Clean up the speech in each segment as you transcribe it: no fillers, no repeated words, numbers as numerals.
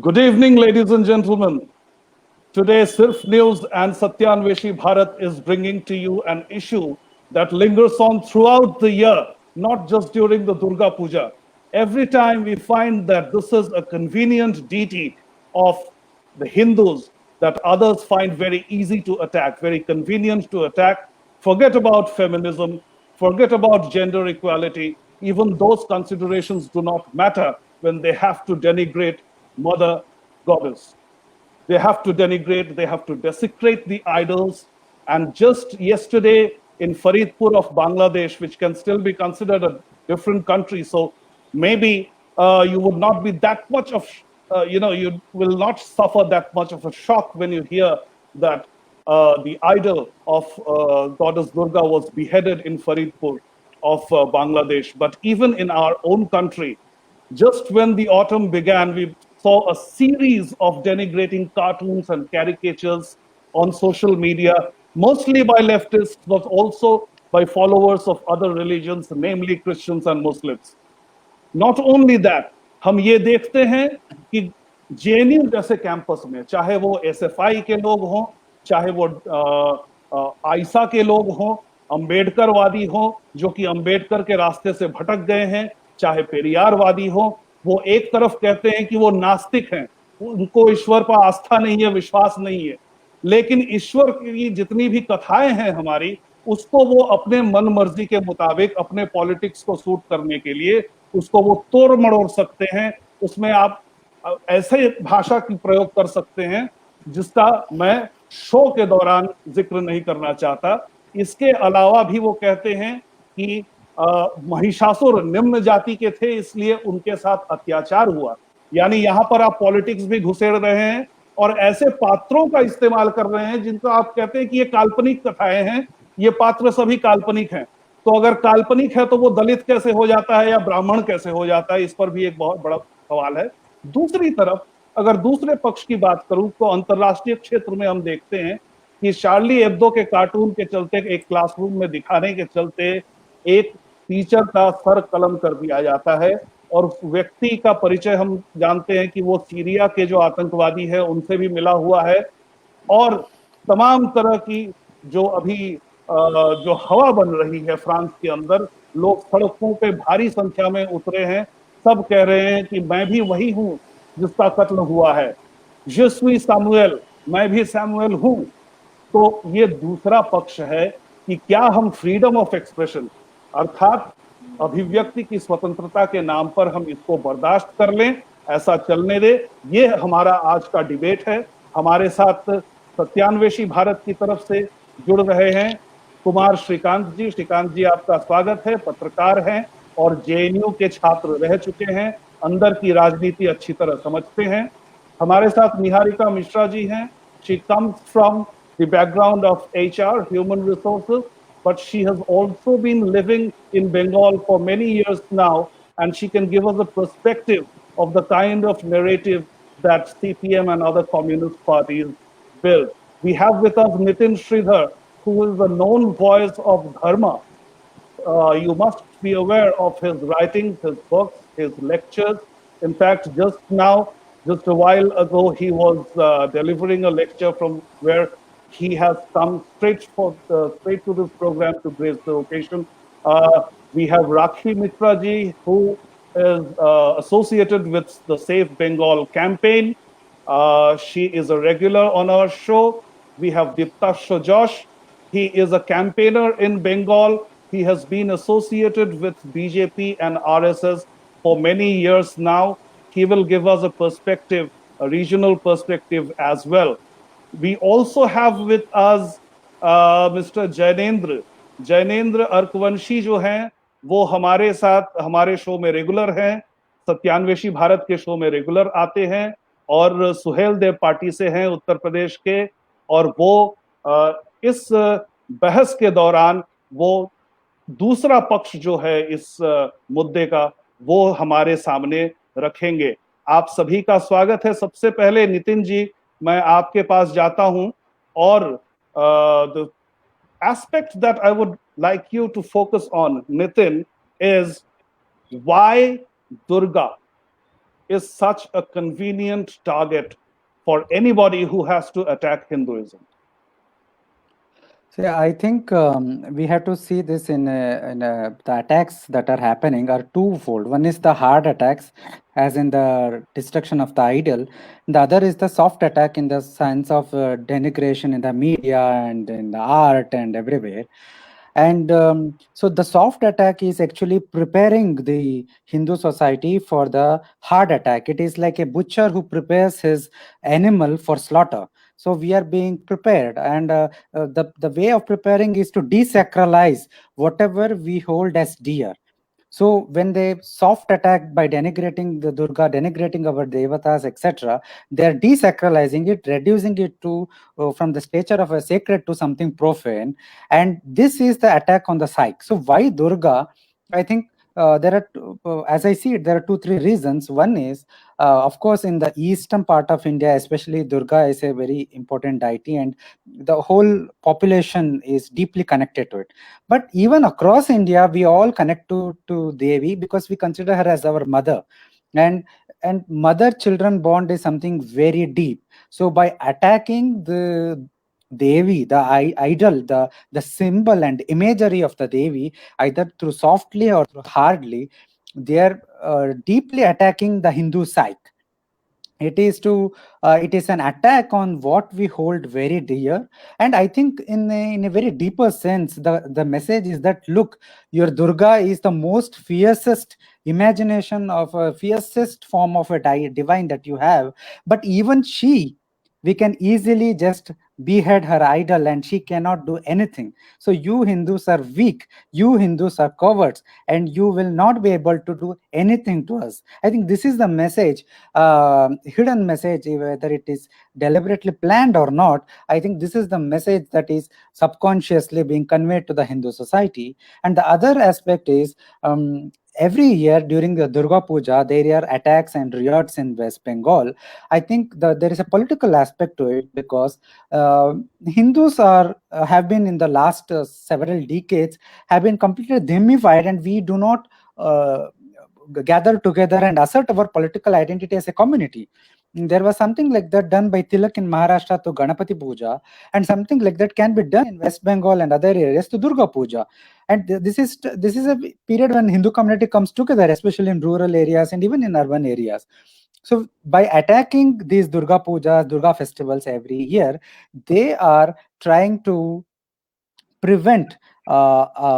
Good evening, ladies and gentlemen. Today, Sirf News and Satyanveshi Bharat is bringing to you an issue that lingers on throughout the year, not just during the Durga Puja. Every time we find that this is a convenient deity of the Hindus that others find very easy to attack, very convenient to attack. Forget about feminism, forget about gender equality. Even those considerations do not matter when they have to denigrate Mother Goddess. They have to denigrate, they have to desecrate the idols. And just yesterday in Faridpur of Bangladesh, which can still be considered a different country, so maybe you would not be that much of, you will not suffer that much of a shock when you hear that the idol of Goddess Durga was beheaded in Faridpur of Bangladesh. But even in our own country, just when the autumn began, we saw a series of denigrating cartoons and caricatures on social media, mostly by leftists, but also by followers of other religions, namely Christians and Muslims. Not only that, हम ये देखते हैं कि JNU जैसे campus में, चाहे वो SFI के लोग हों, चाहे वो आइसा के लोग हों, अंबेडकरवादी हों जो कि अंबेडकर के रास्ते से भटक गए हैं, चाहे पेरियारवादी हों, वो एक तरफ कहते हैं कि वो नास्तिक हैं, उनको ईश्वर पर आस्था नहीं है, विश्वास नहीं है, लेकिन ईश्वर की जितनी भी कथाएं हैं हमारी, उसको वो अपने मन मर्जी के मुताबिक अपने पॉलिटिक्स को सूट करने के लिए उसको वो तोड़ मड़ोड़ सकते हैं। उसमें आप ऐसे भाषा की प्रयोग कर सकते हैं जिसका मैं शो के दौरान जिक्र नहीं करना चाहता। इसके अलावा भी वो कहते हैं कि महिषासुर निम्न जाति के थे इसलिए उनके साथ अत्याचार हुआ, यानी यहां पर आप पॉलिटिक्स भी घुसेड़ रहे हैं और ऐसे पात्रों का इस्तेमाल कर रहे हैं जिनको आप कहते हैं कि ये काल्पनिक कथाएं हैं, ये पात्र सभी काल्पनिक हैं। तो अगर काल्पनिक है तो वो दलित कैसे हो जाता है या ब्राह्मण कैसे हो जाता है, इस पर भी एक बहुत बड़ा सवाल है। दूसरी तरफ अगर दूसरे पक्ष की बात करूं तो अंतरराष्ट्रीय क्षेत्र में हम देखते हैं कि शार्ली एब्दो के कार्टून के चलते, एक क्लासरूम में दिखाने के चलते एक टीचर का सर कलम कर दिया जाता है और उस व्यक्ति का परिचय हम जानते हैं कि वो सीरिया के जो आतंकवादी है उनसे भी मिला हुआ है। और तमाम तरह की जो अभी जो हवा बन रही है फ्रांस के अंदर, लोग सड़कों पे भारी संख्या में उतरे हैं, सब कह रहे हैं कि मैं भी वही हूं जिसका कत्ल हुआ है, je suis सैमुअल, मैं भी सैमुअल हूं। तो ये दूसरा पक्ष है कि क्या हम फ्रीडम ऑफ एक्सप्रेशन अर्थात अभिव्यक्ति की स्वतंत्रता के नाम पर हम इसको बर्दाश्त कर लें, ऐसा चलने दे। ये हमारा आज का डिबेट है। हमारे साथ सत्यान्वेशी भारत की तरफ से जुड़ रहे हैं कुमार श्रीकांत जी। श्रीकांत जी आपका स्वागत है, पत्रकार हैं और जेएनयू के छात्र रह चुके हैं, अंदर की राजनीति अच्छी तरह समझते हैं। हमारे साथ निहारिका मिश्रा जी हैं। She comes from the background of HR, human resources, but she has also been living in Bengal for many years now, and she can give us a perspective of the kind of narrative that CPM and other communist parties build. We have with us Nitin Sridhar, who is a known voice of Dharma. You must be aware of his writings, his books, his lectures. In fact, just a while ago, he was delivering a lecture from where he has come straight to this program to grace the occasion. We have Rakhi Mitra ji, who is associated with the Safe Bengal campaign. She is a regular on our show. We have Diptasha Josh. He is a campaigner in Bengal. He has been associated with BJP and RSS for many years now. He will give us a perspective, a regional perspective as well. We also have with us Mr. Jainendra Arkvanshi जो हैं वो हमारे साथ हमारे show में regular हैं, सत्यान्वेशी भारत के show में रेगुलर आते हैं और सुहेल देव पार्टी से हैं उत्तर प्रदेश के, और वो इस बहस के दौरान वो दूसरा पक्ष जो है इस मुद्दे का वो हमारे सामने रखेंगे। आप सभी का स्वागत है। सबसे पहले नितिन जी, मैं आपके पास जाता हूं और the aspect that I would like you to focus on, Nitin, is why Durga? is such a convenient target for anybody who has to attack Hinduism? So I think we have to see this the attacks that are happening are twofold. One is the hard attacks, as in the destruction of the idol. The other is the soft attack in the sense of denigration in the media and in the art and everywhere. And so the soft attack is actually preparing the Hindu society for the hard attack. It is like a butcher who prepares his animal for slaughter. So we are being prepared, and the way of preparing is to desacralize whatever we hold as dear. So when they soft attack by denigrating the Durga, denigrating our devatas, etc., they are desacralizing it, reducing it to from the stature of a sacred to something profane, and this is the attack on the psyche. So why Durga? I think there are, as I see it, there are 2-3 reasons. One is, of course, in the eastern part of India, especially Durga is a very important deity, and the whole population is deeply connected to it. But even across India, we all connect to Devi because we consider her as our mother, and mother-children bond is something very deep. So by attacking the Devi, the idol, the symbol and imagery of the Devi, either through softly or through hardly, they are deeply attacking the Hindu psyche. It is an attack on what we hold very dear. And I think in a very deeper sense, the message is that, look, your Durga is the most fiercest imagination of a fiercest form of a divine that you have, but even she, we can easily just behead her idol and she cannot do anything. So you Hindus are weak, you Hindus are cowards, and you will not be able to do anything to us. I think this is the message, hidden message, whether it is deliberately planned or not. I think this is the message that is subconsciously being conveyed to the Hindu society. And the other aspect is, every year during the Durga Puja, there are attacks and riots in West Bengal. I think there is a political aspect to it because Hindus have been in the last several decades have been completely dhimmified, and we do not gather together and assert our political identity as a community. There was something like that done by Tilak in Maharashtra to Ganapati Puja, and something like that can be done in West Bengal and other areas to Durga Puja. And this is a period when Hindu community comes together, especially in rural areas and even in urban areas. So by attacking these Durga Pujas, Durga festivals every year, they are trying to prevent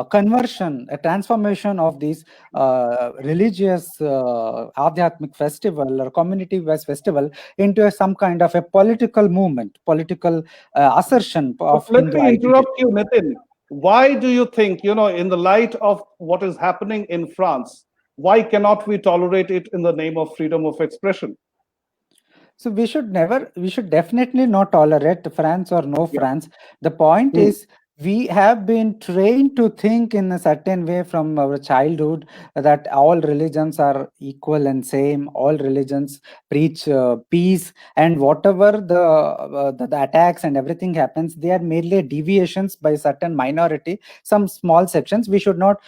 conversion, a transformation of these religious Adhyatmic festival or community-based festival into some kind of a political movement, political assertion of Let Hindu me identity. interrupt you, Nitin. Why do you think, in the light of what is happening in France, why cannot we tolerate it in the name of freedom of expression? So we should definitely not tolerate France or no Yeah. France. The point is, we have been trained to think in a certain way from our childhood that all religions are equal and same. All religions preach peace, and whatever the attacks and everything happens, they are merely deviations by certain minority, some small sections. We should not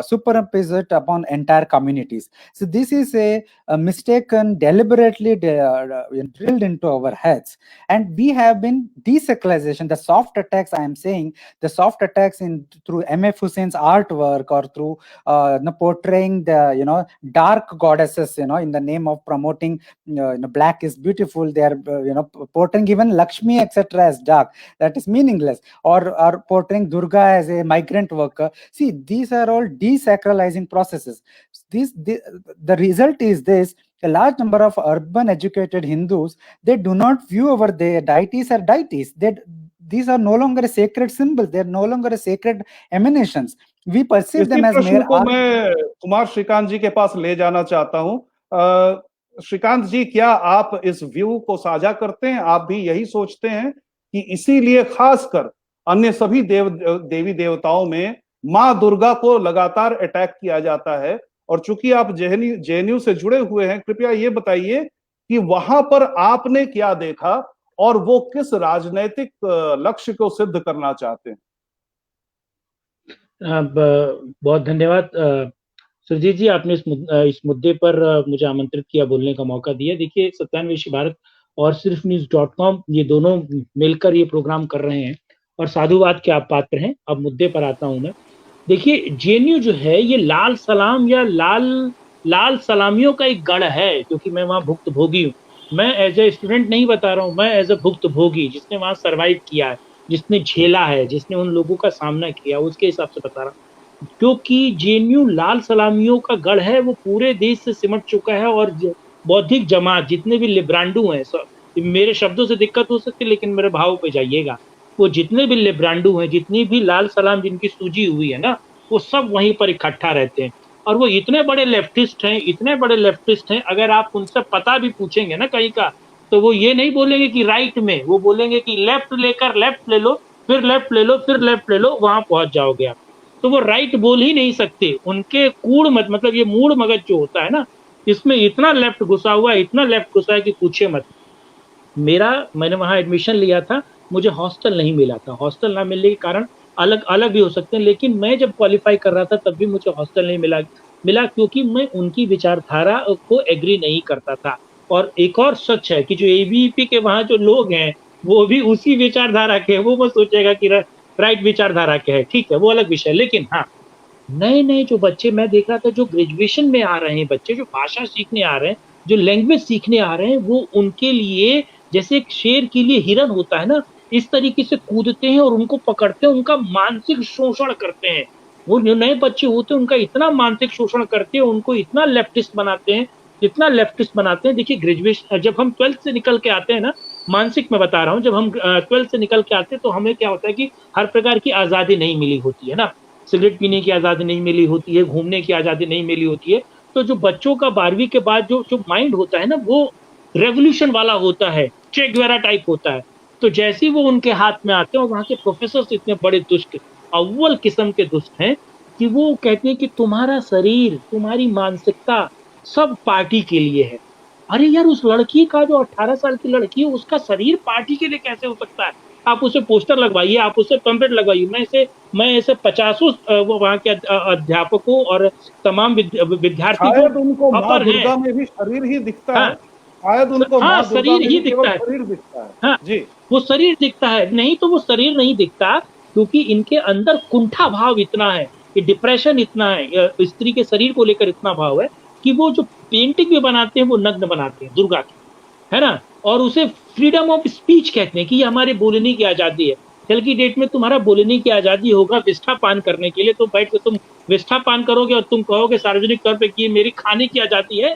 superimpose it upon entire communities. So this is a mistaken, deliberately drilled into our heads, and we have been desacralization. The soft attacks, I am saying, the soft attacks in through MF Hussein's artwork or through portraying the dark goddesses, in the name of promoting black is beautiful. They are portraying even Lakshmi etc. as dark. That is meaningless. Or portraying Durga as a migrant worker. See, these are all desacralizing processes. The result is this: a large number of urban educated Hindus, they do not view our deities as deities. These are no longer a sacred symbol. They are no longer a sacred emanations. We perceive them as mere को मैं कुमार श्रीकांत जी के पास ले जाना चाहता हूं। श्रीकांत जी, क्या आप इस व्यू को साझा करते हैं? आप भी यही सोचते हैं कि इसीलिए खासकर अन्य सभी देवी देवताओं में मां दुर्गा को लगातार अटैक किया जाता है? और चूंकि आप जेएनयू से जुड़े हुए हैं, कृपया ये बताइए कि वहां पर आपने क्या देखा और वो किस राजनैतिक लक्ष्य को सिद्ध करना चाहते हैं? बहुत धन्यवाद। सुरजीत जी, आपने इस मुद्दे पर मुझे आमंत्रित किया, बोलने का मौका दिया। देखिए, सत्यान्वेषी भारत और सिर्फ न्यूज़.com ये दोनों मिलकर ये प्रोग्राम कर रहे हैं और साधुवाद के आप पात्र हैं। अब मुद्दे पर आता हूँ मैं। देखिए, जेएनयू जो है ये लाल सलाम या लाल सलामियों का एक गढ़ है, क्योंकि मैं वहाँ भुक्तभोगी हूँ। मैं एज़ अ स्टूडेंट नहीं बता रहा हूँ, मैं एज़ अ भुक्तभोगी, जिसने वहाँ सर्वाइव किया है, जिसने झेला है, जिसने उन लोगों का सामना किया, उसके हिसाब से बता रहा हूँ। क्योंकि जेएनयू लाल सलामियों का गढ़ है, वो पूरे देश से सिमट चुका है और बौद्धिक जमात जितने भी लिब्रांडू हैं, मेरे शब्दों से दिक्कत हो सकती है लेकिन मेरे भाव पे जाइएगा। वो जितने भी लिब्रांडू हैं, जितनी भी लाल सलाम जिनकी सूजी हुई है ना, वो सब वहीं पर इकट्ठा रहते हैं और वो इतने बड़े लेफ्टिस्ट हैं, इतने बड़े लेफ्टिस्ट हैं, अगर आप उनसे पता भी पूछेंगे ना कहीं का, तो वो ये नहीं बोलेंगे कि राइट में, वो बोलेंगे कि लेफ्ट लेकर लेफ्ट ले लो, फिर लेफ्ट ले लो, फिर लेफ्ट ले लो, वहां पहुंच जाओगे आप। तो वो राइट बोल ही नहीं सकते। उनके कूड़ मतलब ये मूड मगज जो होता है ना, इसमें इतना लेफ्ट घुसा हुआ है, इतना लेफ्ट घुसा है कि पूछे मत। मैंने वहां एडमिशन लिया था, मुझे हॉस्टल नहीं मिला था। हॉस्टल ना मिलने के कारण अलग अलग भी हो सकते हैं, लेकिन मैं जब क्वालिफाई कर रहा था तब भी मुझे हॉस्टल नहीं मिला क्योंकि मैं उनकी विचारधारा को एग्री नहीं करता था। और एक और सच है कि जो एबीवीपी के वहां जो लोग हैं वो भी उसी विचारधारा के, वो मत सोचेगा कि राइट विचारधारा के है, ठीक है, वो अलग विषय। लेकिन हाँ, नए नए जो बच्चे मैं देख रहा था, जो ग्रेजुएशन में आ रहे हैं बच्चे, जो भाषा सीखने आ रहे हैं, जो लैंग्वेज सीखने आ रहे हैं, वो उनके लिए जैसे एक शेर के लिए हिरन होता है ना, इस तरीके से कूदते हैं और उनको पकड़ते हैं, उनका मानसिक शोषण करते हैं। वो जो नए बच्चे होते हैं उनका इतना मानसिक शोषण करते हैं, उनको इतना लेफ्टिस्ट बनाते हैं, इतना लेफ्टिस्ट बनाते हैं। देखिए, ग्रेजुएशन जब हम 12th से निकल के आते हैं ना, मानसिक मैं बता रहा हूँ, जब हम 12th से निकल के आते हैं तो हमें क्या होता है कि हर प्रकार की आजादी नहीं मिली होती है ना, सिगरेट पीने की आजादी नहीं मिली होती है, घूमने की आजादी नहीं मिली होती है। तो जो बच्चों का 12वीं के बाद जो जो माइंड होता है ना, वो रेवोल्यूशन वाला होता है, चे गुवेरा टाइप होता है। तो जैसे ही वो उनके हाथ में आते हैं, और वहां के प्रोफेसर इतने बड़े दुष्ट, अव्वल किस्म के दुष्ट हैं कि वो कहते हैं कि तुम्हारा शरीर, तुम्हारी मानसिकता सब पार्टी के लिए है। अरे यार, उस लड़की का जो 18 साल की लड़की है, उसका शरीर पार्टी के लिए कैसे हो सकता है? आप उसे पोस्टर लगवाइए, आप उसे पंपलेट लगवाइए। मैं ऐसे 50 वो वहाँ के अध्यापकों और तमाम विद्यार्थी जो शायद उनको माँ अपर हैं, दुर्गा में भी शरीर ही दिखता है। हाँ, शायद उनको हाँ, माँ दुर्गा शरीर में ही भी केवल दिखता है। शरीर दिखता है। हाँ, जी। वो शरीर दिखता है, नहीं तो वो शरीर नहीं दिखता, क्योंकि इनके अंदर कुंठा भाव इतना है, कि डिप्रेशन इतना है, स्त्री के शरीर को लेकर इतना भाव है कि वो जो पेंटिंग भी बनाते हैं वो नग्न बनाते हैं दुर्गा की, है ना। और उसे फ्रीडम ऑफ स्पीच कहते हैं कि ये हमारे बोलने की आजादी है। कल की डेट में तुम्हारा बोलने की आजादी होगा विष्ठा पान करने के लिए, तो बैठ के तुम विष्ठा पान करोगे और तुम कहोगे सार्वजनिक तौर पे कि ये मेरी खाने की आजादी है।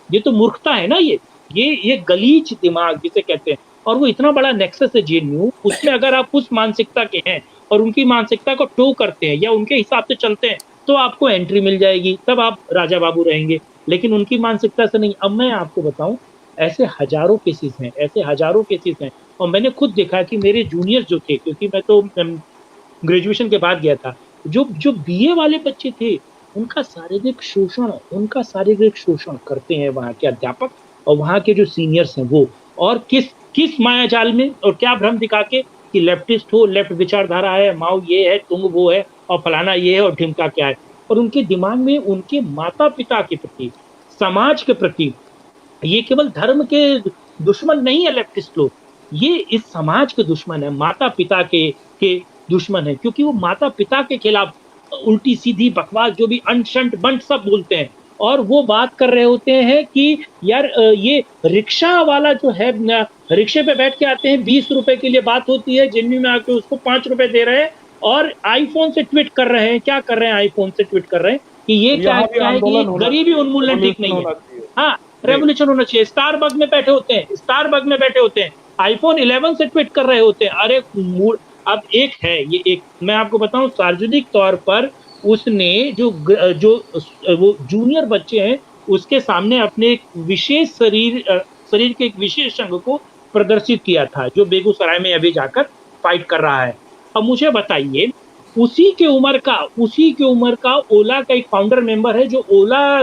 ये तो मूर्खता है ना। ये गलीच दिमाग जिसे कहते हैं। और वो इतना बड़ा नेक्सस है जेएनयू, उसमें अगर आप उस मानसिकता के हैं और उनकी मानसिकता को टो करते हैं या उनके हिसाब से चलते हैं, तो आपको एंट्री मिल जाएगी, तब आप राजा बाबू रहेंगे। लेकिन उनकी मानसिकता से नहीं। अब मैं आपको बताऊं, ऐसे हजारों केसेस हैं, ऐसे हजारों केसेस हैं। और मैंने खुद देखा कि मेरे जूनियर जो थे, क्योंकि मैं तो ग्रेजुएशन के बाद गया था, जो जो बीए वाले बच्चे थे, उनका शारीरिक शोषण करते हैं वहाँ के अध्यापक और वहाँ के जो सीनियर्स हैं वो। और किस माया जाल में और क्या भ्रम दिखा के कि लेफ्टिस्ट हो, लेफ्ट विचारधारा है, माओ ये है, तुंग वो है, और फलाना ये है, और ढिमका क्या है। और उनके दिमाग में उनके माता पिता के प्रति, समाज के प्रति, ये केवल धर्म के दुश्मन नहीं है लेफ्टिस्ट लोग, ये इस समाज के दुश्मन है, माता पिता के दुश्मन है। क्योंकि वो माता पिता के खिलाफ उल्टी सीधी बकवास, जो भी अंट शंट बंट सब बोलते हैं। और वो बात कर रहे होते हैं कि यार ये रिक्शा वाला जो है, रिक्शे पे बैठ के आते हैं, 20 रुपए के लिए बात होती है, जेएनयू में आके उसको 5 रुपए दे रहे हैं और आईफोन से ट्वीट कर रहे हैं। क्या कर रहे हैं? आईफोन से ट्वीट कर रहे हैं कि ये क्या है कि गरीबी उन्मूलन ठीक नहीं है। हाँ, रेवोल्यूशन होना चाहिए। स्टारबक में बैठे होते हैं, आईफोन 11 से ट्वीट कर रहे होते हैं। अरे अब एक मैं आपको बताऊं, सार्वजनिक तौर पर उसने जो वो जूनियर बच्चे हैं उसके सामने अपने एक विशेष शरीर के एक विशेष अंग को प्रदर्शित किया था, जो बेगूसराय में अभी जाकर फाइट कर रहा है। अब मुझे बताइए, उसी के उम्र का ओला का एक फाउंडर मेंबर है, जो ओला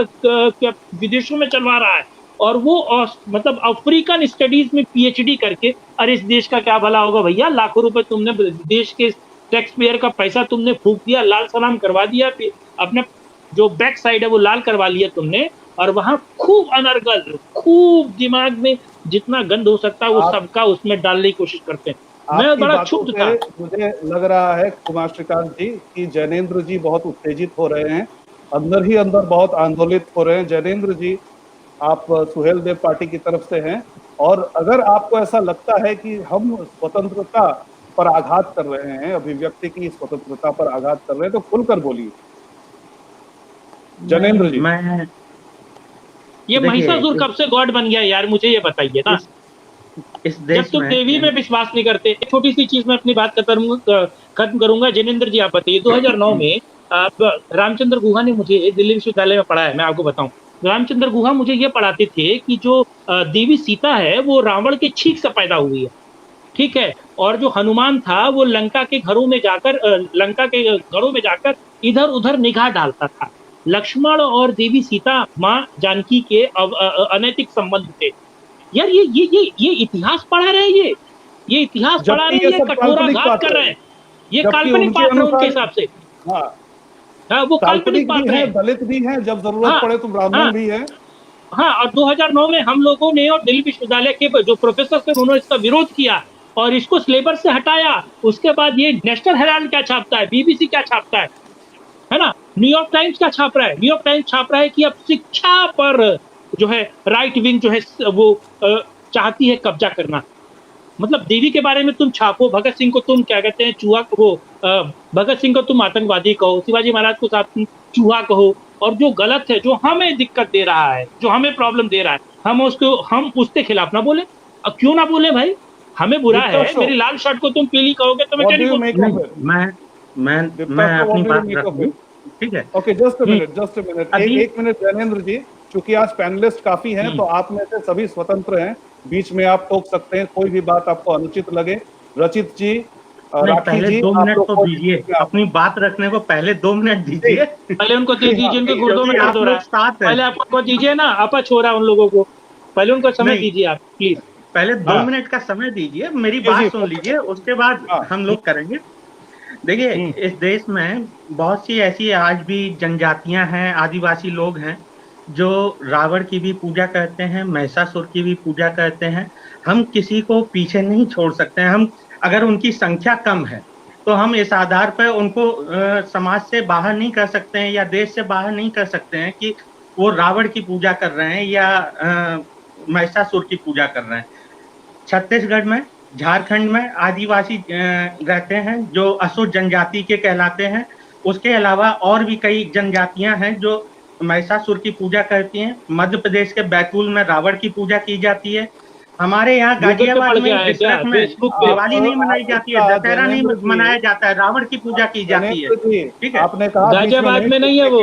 विदेशों में चलवा रहा है, और वो मतलब अफ्रीकन स्टडीज में पीएचडी करके। अरे इस देश का क्या भला होगा भैया? लाखों रुपए तुमने देश के टैक्स पेयर का पैसा तुमने फूंक दिया, लाल सलाम करवा दिया, अपने जो बैक साइड है वो लाल करवा लिया तुमने, और वहां खूब अनर्गल, खूब दिमाग में जितना गंद हो सकता है वो सबका उसमें डालने की कोशिश करते हैं। मैं आपकी बड़ा बातों क्षुब्ध से था। मुझे लग रहा है कुमार श्रीकांत जी कि जैनेन्द्र जी बहुत उत्तेजित हो रहे हैं, अंदर ही अंदर बहुत आंदोलित हो रहे हैं। जैनेन्द्र जी, आप सुहेल देव पार्टी की तरफ से हैं, और अगर आपको ऐसा लगता है कि हम स्वतंत्रता पर आघात कर रहे हैं, अभिव्यक्ति की स्वतंत्रता पर आघात कर रहे हैं, तो खुलकर बोलिए जैनेन्द्र जी। मैं ये देखिए, महिषासुर कब से गॉड बन गया यार, मुझे ये बताइए ना। इस जब देश तुम में देवी में विश्वास नहीं करते। एक छोटी सी चीज मैं अपनी बात खत्म करूंगा। जिनेंद्र जी आप बताइए, 2009 में रामचंद्र गुहा ने मुझे दिल्ली विश्वविद्यालय में पढ़ाया, मैं आपको बताऊं। रामचंद्र गुहा मुझे ये पढ़ाते थे कि जो देवी सीता है वो रावण के छींक से पैदा हुई है, ठीक है। और जो हनुमान था वो लंका के घरों में जाकर इधर उधर निगाह डालता था। लक्ष्मण और देवी सीता माँ जानकी के अनैतिक संबंध थे। यार ये इतिहास पढ़ा रहे हैं, ये इतिहास पढ़ा रहे हैं, ये कठोरा घात कर रहे हैं। ये काल्पनिक पात्र है उनके हिसाब से। हाँ, वो काल्पनिक पात्र है। दलित भी हैं, जब जरूरत पड़े तो ब्राह्मण भी हैं। हाँ, और 2009 में हम लोगों ने और दिल्ली विश्वविद्यालय के जो प्रोफेसर थे उन्होंने इसका विरोध किया और इसको सिलेबस से हटाया। उसके बाद ये नेशनल हेराल्ड क्या छापता है, बीबीसी क्या छापता है ना, न्यूयॉर्क टाइम्स क्या छाप रहा है। न्यूयॉर्क टाइम्स छाप रहा है कि अब शिक्षा पर जो है राइट विंग जो है वो चाहती है कब्जा करना। मतलब देवी के बारे में तुम छापो, भगत सिंह को तुम क्या कहते हैं चूहा, वो भगत सिंह को तुम आतंकवादी कहो, शिवाजी महाराज को तुम चूहा कहो, और जो गलत है, जो हमें दिक्कत दे रहा है, जो हमें प्रॉब्लम दे रहा है, हम उसके खिलाफ ना बोले। अब क्यों ना बोले भाई, हमें बुरा है, मेरी लाल शर्ट को तुम पीली कहोगे तो मैं क्या मैं अपनी बात रखूं, ठीक है। ओके, जस्ट अ मिनट, एक मिनट जैनेन्द्र जी, क्योंकि आज पैनलिस्ट काफी हैं, तो आप में से सभी स्वतंत्र हैं, बीच में आप टोक सकते हैं, कोई भी बात आपको अनुचित लगे। रचित जी, पहले 2 मिनट तो दीजिए, अपनी बात रखने को पहले 2 मिनट दीजिए। पहले उनको दे दीजिए, उनके गुर्दों में दर्द हो रहा है। पहले आपको दीजिए ना, अपच हो रहा है उन लोगों को, पहले उनको समय दीजिए आप प्लीज। पहले 2 मिनट का समय दीजिए, मेरी बात सुन लीजिए, उसके बाद हम लोग करेंगे। देखिए, इस देश में बहुत सी ऐसी आज भी जनजातियां हैं, आदिवासी लोग हैं जो रावण की भी पूजा करते हैं, महिषासुर की भी पूजा करते हैं। हम किसी को पीछे नहीं छोड़ सकते हैं। हम अगर उनकी संख्या कम है तो हम इस आधार पर उनको समाज से बाहर नहीं कर सकते हैं या देश से बाहर नहीं कर सकते हैं कि वो रावण की पूजा कर रहे हैं या महिषासुर की पूजा कर रहे हैं। छत्तीसगढ़ में, झारखंड में आदिवासी रहते हैं जो असुर जनजाति के कहलाते हैं। उसके अलावा और भी कई जनजातियां हैं जो महिषासुर की पूजा करती हैं। मध्य प्रदेश के बैतूल में रावण की पूजा की जाती है। हमारे यहाँ गाजियाबाद में दिवाली नहीं मनाई जाती है, दशहरा नहीं मनाया जाता है, रावण की पूजा की जाती है, ठीक है। आपने कहा गाजियाबाद में नहीं है वो,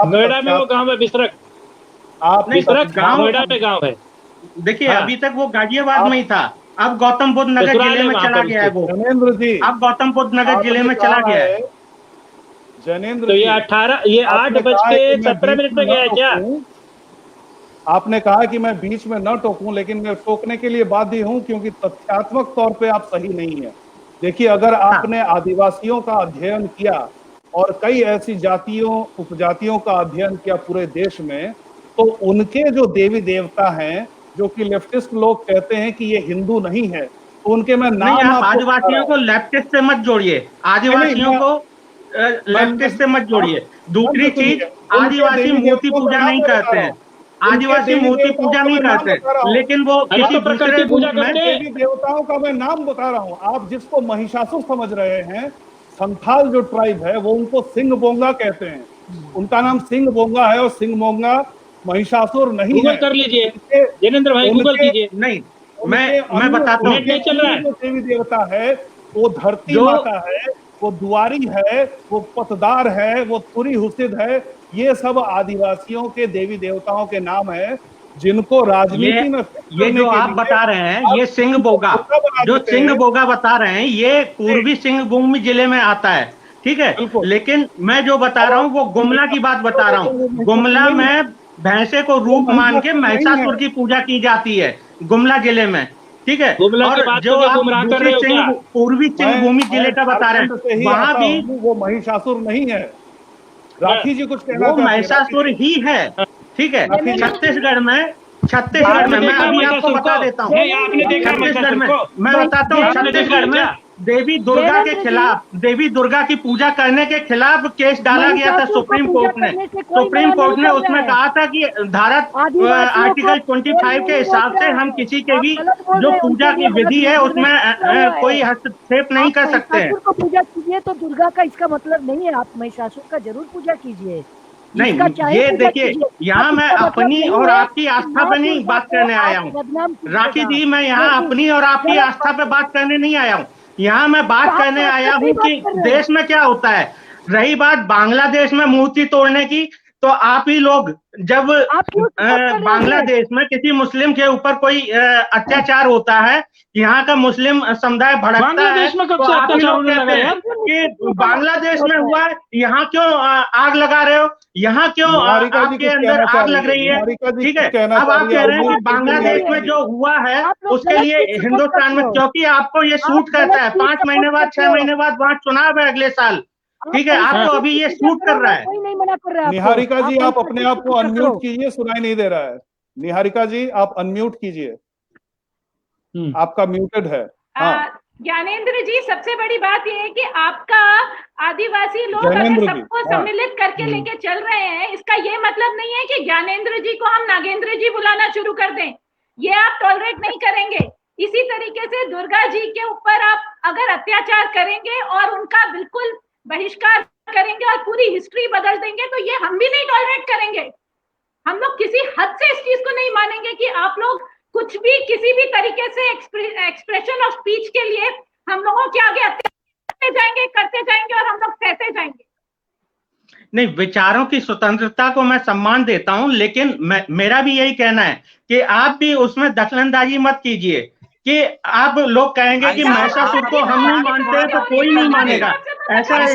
नोएडा में वो गाँव है बिसरक, नोएडा में गाँव है। देखिए, अभी तक वो गाजियाबाद में ही था, अब गौतम बुद्ध नगर जिले में चला गया है वो। जैनेन्द्र जी, अब गौतम बुद्ध नगर जिले में चला गया है। जैनेन्द्र तो ये 8:17 में गया है क्या? आपने कहा कि मैं बीच में न टोकूं, लेकिन मैं टोकने के लिए बाध्य हूं क्योंकि तथ्यात्मक तौर पे आप सही नहीं है। देखिए, अगर आपने आदिवासियों का अध्ययन किया और कई ऐसी जातियों, उपजातियों का अध्ययन किया पूरे देश में, तो उनके जो देवी देवता हैं, जो कि लेफ्टिस्ट लोग कहते हैं कि ये हिंदू नहीं है, तो उनके मैं नाम आप आदिवासियों को लेफ्टिस्ट से मत जोड़िए, आदिवासियों को लेफ्टिस्ट से मत जोड़िए। दूसरी चीज, आदिवासी मूर्ति पूजा नहीं करते हैं, आदिवासी मूर्ति पूजा नहीं करते, लेकिन वो किसी दूसरे पूजा करते हैं। देवी देवताओं का मैं नाम बता रहा हूँ। आप जिसको महिषासुर समझ रहे हैं, संथाल जो ट्राइब है वो उनको सिंह बोंगा कहते हैं, उनका नाम सिंह बोंगा है, और सिंह बोंगा महिषासुर नहीं है। गूगल कर लीजिए जैनेन्द्र भाई, गूगल कीजिए। नहीं, मैं बताता हूँ। जो देवी देवता है वो धरती माता है, वो दुआरी है, वो पतदार है, वो तुरी हुसिद है। ये सब आदिवासियों के देवी देवताओं के नाम है जिनको राजनीति में ये जो आप बता रहे हैं, ये सिंह बोगा, जो सिंह बोगा बता रहे हैं, ये पूर्वी सिंहभूम जिले में आता है, ठीक है। लेकिन मैं जो बता रहा हूँ वो गुमला की बात बता रहा हूँ। गुमला में भैंसे को रूप मान के महिषासुर की पूजा की जाती है, गुमला जिले में, ठीक है। और जो आप पूर्वी सिंहभूमि जिले का बता रहे हैं, वहां भी वो महिषासुर नहीं है। राखी जी कुछ कहना वो चाहती हैं? महिषासुर ही है, ठीक है। राखी जी। छत्तीसगढ़ में मैं अभी आपको बता देता हूँ, आपने देखा छत्तीसगढ़ में महिषासुर को? मैं बताता हूँ, आपने छत्तीसगढ़ देखा में क्या? देवी दुर्गा के खिलाफ, देवी दुर्गा की पूजा करने के खिलाफ केस डाला गया था सुप्रीम कोर्ट ने। सुप्रीम कोर्ट ने उसमें कहा था कि धारा आर्टिकल 25 के हिसाब से हम किसी के भी जो पूजा की विधि है उसमें कोई हस्तक्षेप नहीं कर सकते हैं। को पूजा कीजिए तो दुर्गा का इसका मतलब नहीं है आप महिषासुर का जरूर पूजा कीजिए। नहीं, ये देखिए, यहाँ मैं अपनी और आपकी आस्था पे नहीं बात करने आया हूँ राखी जी, मैं यहाँ अपनी और आपकी आस्था पे बात करने नहीं आया हूँ। यहाँ मैं बात करने आया हूँ कि देश में क्या होता है। रही बात बांग्लादेश में मूर्ति तोड़ने की, तो आप ही लोग जब बांग्लादेश में किसी मुस्लिम के ऊपर कोई अत्याचार होता है, यहाँ का मुस्लिम समुदाय भड़कता है, तो आप ही लोग कहते हैं कि बांग्लादेश में हुआ है, यहाँ क्यों आग लगा रहे हो, यहाँ क्यों आपके अंदर आग लग रही है, ठीक है। अब आप कह रहे हैं कि बांग्लादेश में जो हुआ है उसके लिए हिंदुस्तान में, क्योंकि आपको ये सूट करता है, 5 महीने बाद 6 महीने बाद वहाँ चुनाव है अगले साल, ठीक है, आपको अभी ये सूट कर रहा है। कोई नहीं मना कर रहा है। निहारिका जी आप अपने आप को अनम्यूट कीजिए, सुनाई नहीं दे रहा है। निहारिका जी आप अनम्यूट कीजिए, आपका म्यूटेड है। ज्ञानेंद्र जी, सबसे बड़ी बात यह है कि आपका आदिवासी लोग अगर सबको सम्मिलित करके लेके चल रहे हैं, इसका ये मतलब नहीं है कि ज्ञानेंद्र जी को हम नागेंद्र जी बुलाना शुरू कर दें। ये आप टॉलरेट नहीं करेंगे। इसी तरीके से दुर्गा जी के ऊपर आप अगर अत्याचार करेंगे और उनका बिल्कुल बहिष्कार करेंगे और पूरी हिस्ट्री बदल देंगे, तो ये हम भी नहीं टॉलरेट करेंगे। हम लोग किसी हद से इस चीज को नहीं मानेंगे कि आप लोग कुछ भी किसी भी तरीके से एक्सप्रेशन ऑफ स्पीच के लिए हम लोगों के आगे करते जाएंगे और हम लोग सहते जाएंगे। नहीं, विचारों की स्वतंत्रता को मैं सम्मान देता हूं, लेकिन मेरा भी यही कहना है कि आप भी उसमें दखलंदाजी मत कीजिए कि आप लोग कहेंगे कि महिषासुर को हम नहीं मानते तो कोई नहीं मानेगा। ऐसा इस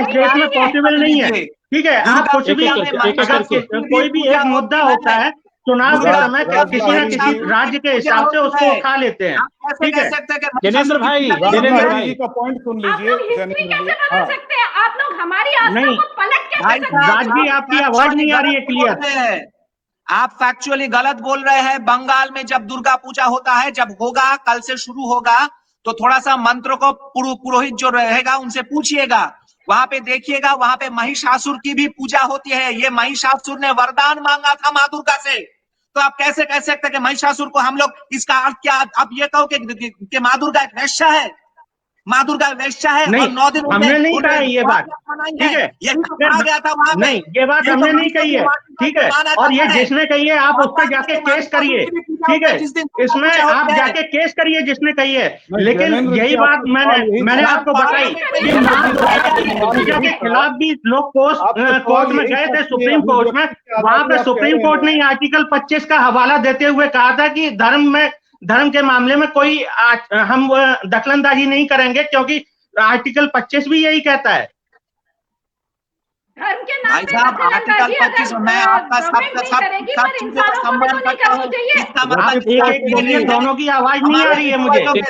देश में पॉसिबल नहीं है, ठीक है। आप कुछ भी कोई भी एक मुद्दा होता है चुनाव के समय किसी न किसी राज्य के हिसाब से उसको उठा लेते हैं, ठीक है। ज्ञानेंद्र भाई का पॉइंट सुन लीजिए। आप लोग हमारी आस्था को पलट कैसे सकते हैं? राज जी आपकी आवाज नहीं आ रही है क्लियर। आप फैक्चुअली गलत बोल रहे हैं। बंगाल में जब दुर्गा पूजा होता है, जब होगा, कल से शुरू होगा, तो थोड़ा सा मंत्र को पुरोहित जो रहेगा उनसे पूछिएगा, वहां पे देखिएगा, वहां पे महिषासुर की भी पूजा होती है। ये महिषासुर ने वरदान मांगा था माँ दुर्गा से, तो आप कैसे कह सकते हैं कि महिषासुर को हम लोग, इसका अर्थ क्या? आप ये कहो कि माँ दुर्गा एक वैश्या है, माँ दुर्गा वैश्या है। नहीं, और 9 दिन हमने नहीं कहा ये बात, ठीक है। ये कहा गया था वहां पे। नहीं, ये बात हमने नहीं कही है, ठीक है। और ये जिसने कही है आप उस पर जाके केस करिए, ठीक है। इसमें आप जाके केस करिए जिसने कही है। लेकिन यही बात मैंने आपको बताई कि के खिलाफ भी लोग कोर्ट में गए थे, सुप्रीम कोर्ट में। वहां पे सुप्रीम कोर्ट ने आर्टिकल 25 का हवाला देते हुए कहा था कि धर्म के मामले में कोई हम दखलंदाजी नहीं करेंगे, क्योंकि आर्टिकल 25 भी यही कहता है। धर्म के नाम पे आर्टिकल 25 मैं आपका सब चीजों का सम्मान करता हूँ। इसका मतलब एक दोनों की आवाज नहीं आ रही है मुझे। हमें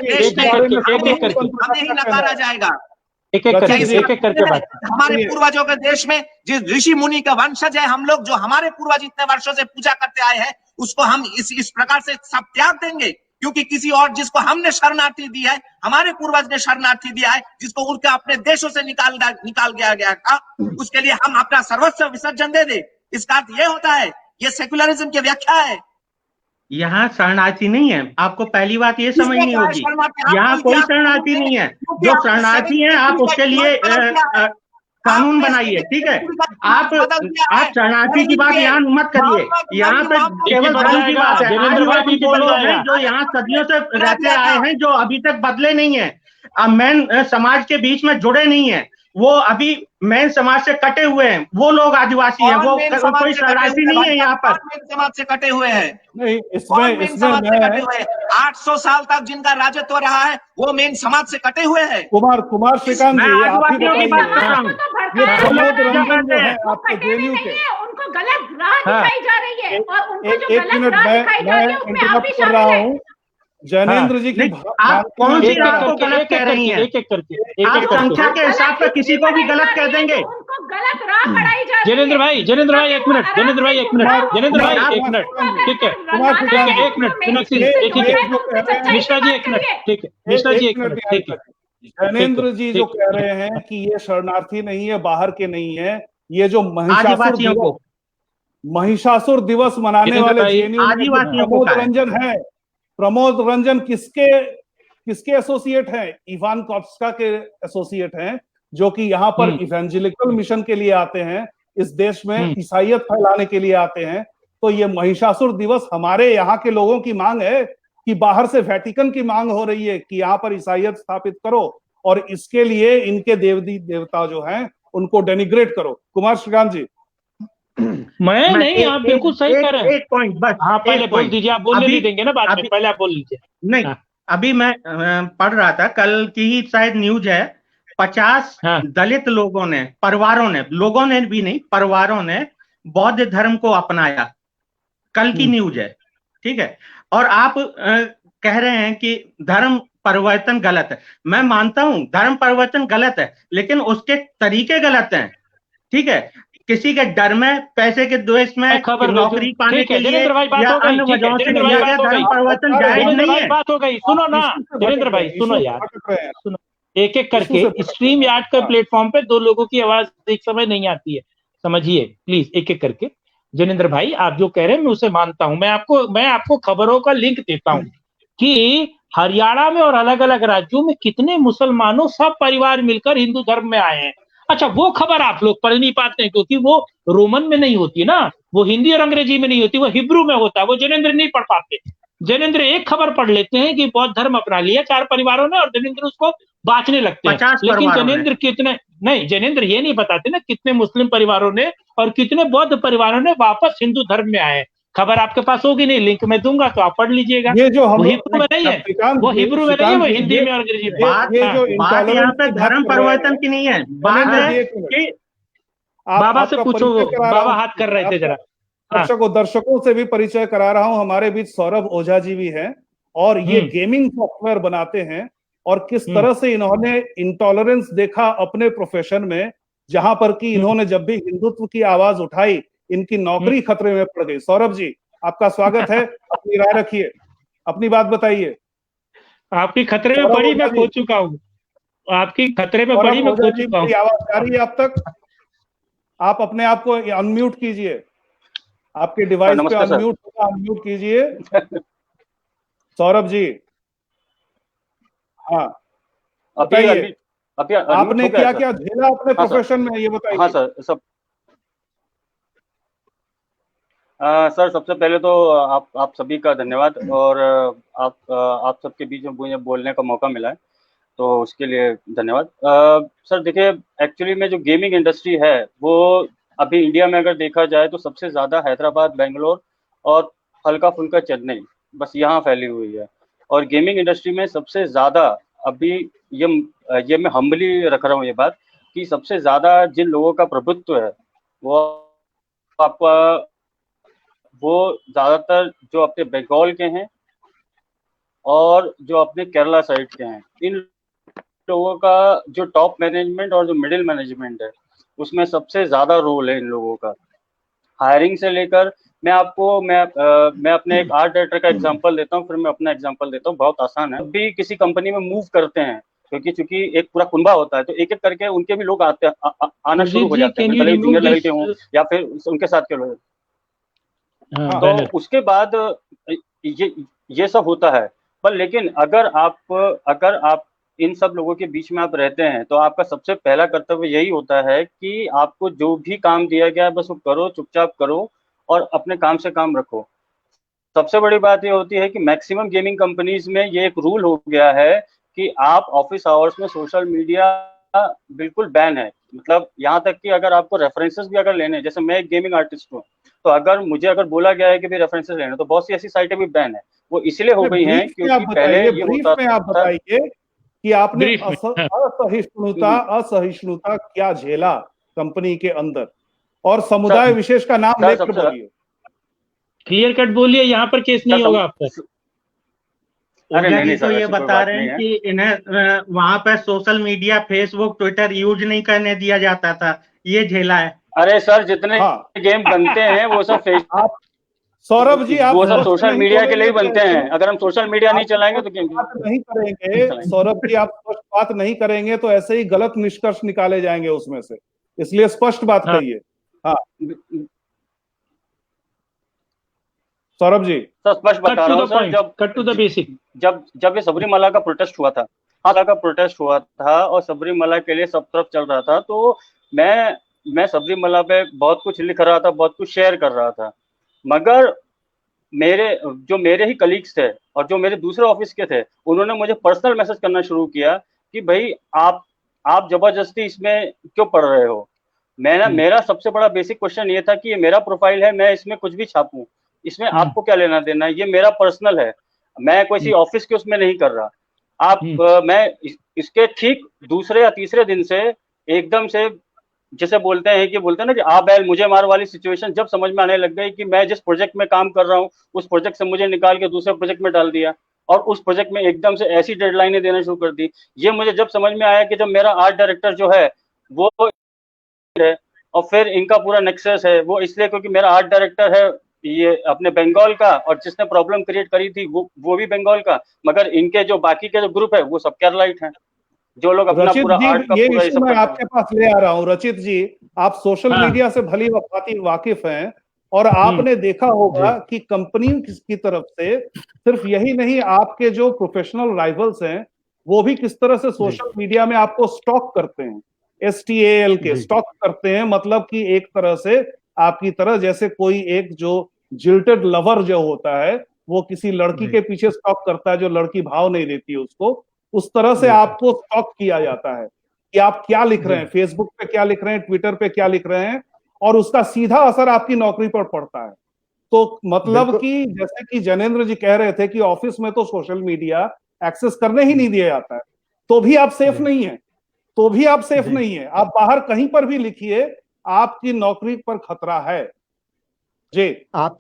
ही नकारा जाएगा। एक करके बात। हमारे पूर्वजों के देश में जिस ऋषि मुनि का वंशज है हम लोग, जो हमारे पूर्वज इतने वर्षों से पूजा करते आए हैं, उसको हम इस प्रकार से सब त्याग देंगे? क्योंकि किसी और जिसको हमने शरणार्थी दी है, हमारे पूर्वज ने शरणार्थी दिया है, जिसको उनके अपने देशों से निकाल गया था, उसके लिए हम अपना सर्वस्व विसर्जन दे दे। इसका अर्थ ये होता है, ये सेक्युलरिज्म की व्याख्या है। यहाँ शरणार्थी नहीं है, आपको पहली बात ये समझनी होगी। यहाँ कोई शरणार्थी नहीं है। जो शरणार्थी है आप उसके लिए कानून बनाइए, ठीक है। आप शरणार्थी की बात यहाँ मत करिए। यहाँ पे केवल धर्म की बात है। आदिवासी वो लोग हैं जो यहाँ सदियों से रहते आए हैं, जो अभी तक बदले नहीं है, मैन समाज के बीच में जुड़े नहीं है, वो अभी मैन समाज से कटे हुए हैं, वो लोग आदिवासी हैं। वो कोई शरणार्थी नहीं है यहाँ पर। समाज से कटे हुए हैं। नहीं, इसमें 800 साल तक जिनका राजत्व रहा है वो मेन समाज से कटे हुए हैं। कुमार श्रीकांत जी, आदिवासियों की बात कर रहा हूँ। उनको गलत राह दिखाई जा रही है और उनको जो गलत राह दिखाई जा रही है उसमें आप भी शामिल हैं। जैनेन्द्र जी की नहीं, आप कौन सी बात को गलत कह रही हैं? एक एक करके आप संख्या के हिसाब से किसी को भी गलत कह देंगे। उनको गलत राह पढ़ाई जा रही है। जैनेन्द्र भाई एक मिनट, जैनेन्द्र भाई एक मिनट, ठीक है, एक मिनट, मिश्रा जी एक मिनट, ठीक है, मिश्रा जी एक मिनट, ठीक है। जैनेन्द्र जी जो कह रहे हैं कि ये शरणार्थी नहीं है, बाहर के नहीं है, ये जो महिषासुर दिवस मनाने वाले आदिवासियों को प्रमोद रंजन किसके एसोसिएट हैं? इवान कॉप्स्का के एसोसिएट हैं, जो कि यहाँ पर इवेंजेलिकल मिशन के लिए आते हैं, इस देश में ईसाइयत फैलाने के लिए आते हैं। तो ये महिषासुर दिवस हमारे यहाँ के लोगों की मांग है कि बाहर से वेटिकन की मांग हो रही है कि यहाँ पर ईसाइयत स्थापित करो और इसके लिए इनके देवी देवता जो हैं उनको डेनिग्रेट करो। कुमार श्रीकांत जी। मैं नहीं, आप बिल्कुल सही कह रहे हैं। एक पॉइंट बस, हाँ पहले बोल दीजिए, आप बोलने नहीं देंगे ना बाद में, पहले आप बोल लीजिए। नहीं, अभी मैं पढ़ रहा था, कल की ही शायद न्यूज है, 50 दलित लोगों ने, परिवारों ने, लोगों ने भी नहीं, परिवारों ने बौद्ध धर्म को अपनाया। कल की न्यूज है, ठीक है। और आप कह रहे हैं कि धर्म परिवर्तन गलत है। मैं मानता हूं धर्म परिवर्तन गलत है, लेकिन उसके तरीके गलत हैं, ठीक है। किसी के डर में, पैसे के द्वेष में, नौकरी पाने के लिए या अन्य वजहों से धर्म परिवर्तन जायज नहीं है। बात हो गई, सुनो ना जयेंद्र भाई, सुनो यार, सुनो, एक एक करके स्ट्रीम यार्ड के प्लेटफॉर्म पे दो लोगों की आवाज एक समय नहीं आती है, समझिए प्लीज, एक एक करके। जयेंद्र भाई आप जो कह रहे हैं मैं उसे मानता हूं। मैं आपको खबरों का लिंक देता हूं कि हरियाणा में और अलग अलग राज्यों में कितने मुसलमानों सब परिवार मिलकर हिंदू धर्म में आए हैं। अच्छा, वो खबर आप लोग पढ़ नहीं पाते हैं क्योंकि वो रोमन में नहीं होती ना, वो हिंदी और अंग्रेजी में नहीं होती, वो हिब्रू में होता है, वो जैनेन्द्र नहीं पढ़ पाते। जैनेन्द्र एक खबर पढ़ लेते हैं कि बौद्ध धर्म अपना लिया 4 परिवारों ने और जैनेन्द्र उसको बांटने लगते हैं। लेकिन जैनेन्द्र कितने नहीं, जैनेन्द्र ये नहीं बताते ना कितने मुस्लिम परिवारों ने और कितने बौद्ध परिवारों ने वापस हिंदू धर्म में आए। खबर आपके पास होगी नहीं, लिंक मैं दूंगा तो आप पढ़ लीजिएगा। ये जो हम हिब्रू में नहीं है, वो हिब्रू में नहीं है, वो हिंदी में और अंग्रेजी में। बात यहाँ पे धर्म परिवर्तन की नहीं है, बात है कि बाबा से पूछो, बाबा हाथ कर रहे थे जरा। दर्शकों से भी परिचय करा रहा हूं, हमारे बीच सौरभ ओझा जी भी हैं और ये गेमिंग सॉफ्टवेयर बनाते हैं और किस तरह से इन्होंने इंटॉलरेंस देखा अपने प्रोफेशन में, जहां पर कि इन्होंने जब भी हिंदुत्व की आवाज उठाई इनकी नौकरी खतरे में पड़ गई। सौरभ जी आपका स्वागत है, अपनी राय रखिए, अपनी बात बताइए। आपकी खतरे में पड़ी मैं खो चुका हूँ, आपकी खतरे में पड़ी मैं खो चुका हूँ। आवाज आ रही है आप तक? आप अपने आप को अनम्यूट कीजिए, आपके डिवाइस पे अनम्यूट होगा, अनम्यूट कीजिए सौरभ जी। हाँ बताइए, आपने क्या क्या झेला अपने प्रोफेशन में, ये बताइए। हाँ सर, सर सबसे पहले तो आप सभी का धन्यवाद और आप सबके बीच में मुझे बोलने का मौका मिला है तो उसके लिए धन्यवाद। सर देखिए, एक्चुअली में जो गेमिंग इंडस्ट्री है वो अभी इंडिया में अगर देखा जाए तो सबसे ज़्यादा हैदराबाद, बेंगलोर और हल्का फुल्का चेन्नई, बस यहाँ फैली हुई है। और गेमिंग इंडस्ट्री में सबसे ज़्यादा अभी ये मैं हम्बली रख रहा हूँ ये बात कि सबसे ज़्यादा जिन लोगों का प्रभुत्व है वो ज़्यादातर जो अपने बंगाल के हैं और जो अपने केरला साइड के हैं। इन लोगों का जो टॉप मैनेजमेंट और जो मिडिल मैनेजमेंट है उसमें सबसे ज़्यादा रोल है इन लोगों का। हायरिंग से लेकर मैं अपने एक आर्ट डायरेक्टर का एग्जांपल देता हूँ, फिर मैं अपना एग्जांपल देता हूँ, बहुत आसान है। भी किसी कंपनी में मूव करते हैं क्योंकि चूंकि एक पूरा कुनबा होता है तो एक एक करके उनके भी लोग आना शुरू हो जाते हैं, भले जूनियर लेवल के हों या फिर उनके साथ के लोग। तो उसके बाद ये सब होता है। पर लेकिन अगर आप इन सब लोगों के बीच में आप रहते हैं तो आपका सबसे पहला कर्तव्य यही होता है कि आपको जो भी काम दिया गया है बस वो करो, चुपचाप करो और अपने काम से काम रखो। सबसे बड़ी बात ये होती है कि मैक्सिमम गेमिंग कंपनीज में ये एक रूल हो गया है कि आप ऑफिस आवर्स में सोशल मीडिया बिल्कुल बैन है। मतलब यहाँ तक कि अगर आपको रेफरेंसेस भी अगर लेने, जैसे मैं एक गेमिंग आर्टिस्ट हूँ तो अगर मुझे बोला गया है कि भी रेफरेंसेस लेने तो बहुत सी ऐसी साइटें भी बैन है। वो इसलिए हो गई हैं क्योंकि पहले ये होता था। आप बताइए कि आपने असहिष्णुता क्या झेला कंपनी के अंदर और समुदाय विशेष का नाम लेकर बोलिए, क्लियर कट बोलिए, यहाँ पर केस नहीं होगा आपका। ऊर्जा जी तो ये ऐसी कोई बता बात रहे नहीं हैं है। कि इन्हें वहां पर social media, Facebook, Twitter use नहीं करने दिया जाता था, ये झेला है। अरे सर, जितने हाँ गेम बनते हैं वो सब आप सौरभ जी आप वो सब स्पष्ट सोशल नहीं मीडिया के लिए बोलेंगे ही बनते तो हैं। अगर हम सोशल मीडिया नहीं आप चलाएंगे तो स्पष्ट गेम बात नहीं नहीं करेंगे, चलाएंगे। सौरभ जी आप स्पष्ट बात नहीं करेंगे तो ऐसे ही गलत निष्कर्ष निकाले जाएंगे उसमें से, इसलिए स्पष्ट बात हाँ। कहिए। हाँ सौरभ जी। सर स्पष्ट कट बता टू रहा हूँ the sir, point, cut to the basic. जब ये सबरीमाला का प्रोटेस्ट हुआ था, का प्रोटेस्ट हुआ था और सबरीमाला के लिए सब तरफ चल रहा था, तो मैं सबरीमाला पे बहुत कुछ लिख रहा था, बहुत कुछ शेयर कर रहा था, मगर मेरे ही कलीग्स थे और जो मेरे दूसरे ऑफिस के थे, उन्होंने मुझे पर्सनल मैसेज करना शुरू किया कि भाई आप जबरदस्ती इसमें क्यों पढ़ रहे हो। मेरा सबसे बड़ा बेसिक क्वेश्चन ये था कि ये मेरा प्रोफाइल है, मैं इसमें कुछ भी छापूं, इसमें आपको क्या लेना देना है, ये मेरा पर्सनल है, मैं किसी ऑफिस के उसमें नहीं कर रहा। मैं इसके ठीक दूसरे या तीसरे दिन से एकदम से, जैसे बोलते हैं ना कि आ बैल मुझे मार वाली सिचुएशन जब समझ में आने लग गई कि मैं जिस प्रोजेक्ट में काम कर रहा हूँ उस प्रोजेक्ट से मुझे निकाल के दूसरे प्रोजेक्ट में डाल दिया और उस प्रोजेक्ट में एकदम से ऐसी डेडलाइनें देना शुरू कर दी। ये मुझे जब समझ में आया कि जब मेरा आर्ट डायरेक्टर जो है वो है और फिर इनका पूरा नेक्सस है, वो इसलिए क्योंकि मेरा आर्ट डायरेक्टर है ये अपने बंगाल का और जिसने प्रॉब्लम क्रिएट करी थी वो भी बंगाल का, मगर इनके जो बाकी के जो ग्रुप है वो सब केरलाइट हैं, जो लोग अपना रचित पूरा जी आर्ट का ये पूरा इशू मैं आपके पास ले आ रहा हूँ। रचित जी आप सोशल हाँ। मीडिया से भली भांति वाकिफ हैं और आपने देखा होगा कि कंपनी की तरफ से सिर्फ यही नहीं, आपके जो प्रोफेशनल राइवल्स हैं वो भी किस तरह से सोशल मीडिया में आपको स्टॉक करते हैं, STAL के स्टॉक करते हैं, मतलब कि एक तरह से आपकी तरह जैसे कोई एक जो जिल्टेड लवर जो होता है वो किसी लड़की के पीछे स्टॉक करता है जो लड़की भाव नहीं देती उसको, उस तरह से आपको स्टॉक किया जाता है कि आप क्या लिख रहे हैं, फेसबुक पे क्या लिख रहे हैं, ट्विटर पे क्या लिख रहे हैं, और उसका सीधा असर आपकी नौकरी पर पड़ता है। तो मतलब कि जैसे कि जैनेंद्र जी कह रहे थे कि ऑफिस में तो सोशल मीडिया एक्सेस करने ही नहीं दिया जाता है, तो भी आप सेफ नहीं है, तो भी आप सेफ नहीं है। आप बाहर कहीं पर भी लिखिए आपकी नौकरी पर खतरा है। जी आप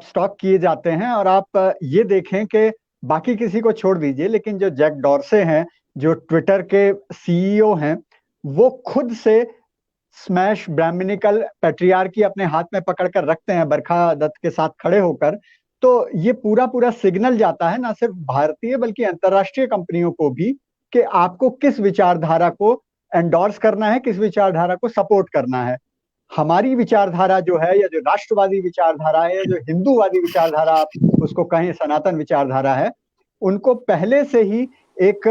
स्टॉक किए जाते हैं और आप ये देखें कि बाकी किसी को छोड़ दीजिए, लेकिन जो जैक डॉर्से हैं, जो ट्विटर के CEO हैं, वो खुद से स्मैश ब्राह्मणिकल पैट्रियार्की अपने हाथ में पकड़कर रखते हैं बरखा दत्त के साथ खड़े होकर। तो ये पूरा सिग्नल जाता है ना सिर्फ भारतीय बल्कि अंतरराष्ट्रीय कंपनियों को भी कि आपको किस विचारधारा को एंडोर्स करना है, किस विचारधारा को सपोर्ट करना है। हमारी विचारधारा जो है या जो राष्ट्रवादी विचारधारा है या जो हिंदूवादी विचारधारा आप उसको कहें, सनातन विचारधारा है, उनको पहले से ही एक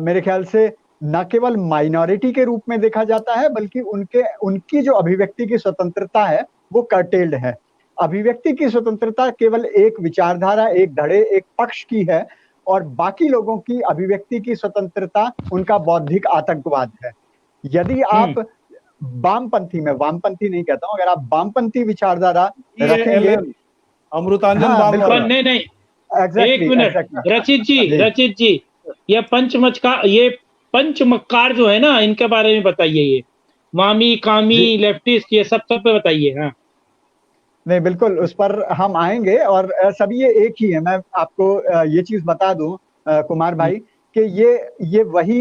मेरे ख्याल से न केवल माइनॉरिटी के रूप में देखा जाता है बल्कि उनकी जो अभिव्यक्ति की स्वतंत्रता है वो कर्टेल्ड है। अभिव्यक्ति की स्वतंत्रता केवल एक विचारधारा, एक धड़े, एक पक्ष की है और बाकी लोगों की अभिव्यक्ति की स्वतंत्रता उनका बौद्धिक आतंकवाद है। यदि आप वामपंथी, मैं वामपंथी नहीं कहता हूं, अगर आप वामपंथी विचारधारा रखेंगे, अमृतांजन नहीं एक मिनट रचित जी ये पंचमक्कार जो है ना, इनके बारे में बताइए, ये वामी कामी लेफ्टिस्ट ये सब पे बताइए। हाँ नहीं बिल्कुल उस पर हम आएंगे और सभी ये एक ही है। मैं आपको ये चीज बता दूं कुमार भाई कि ये वही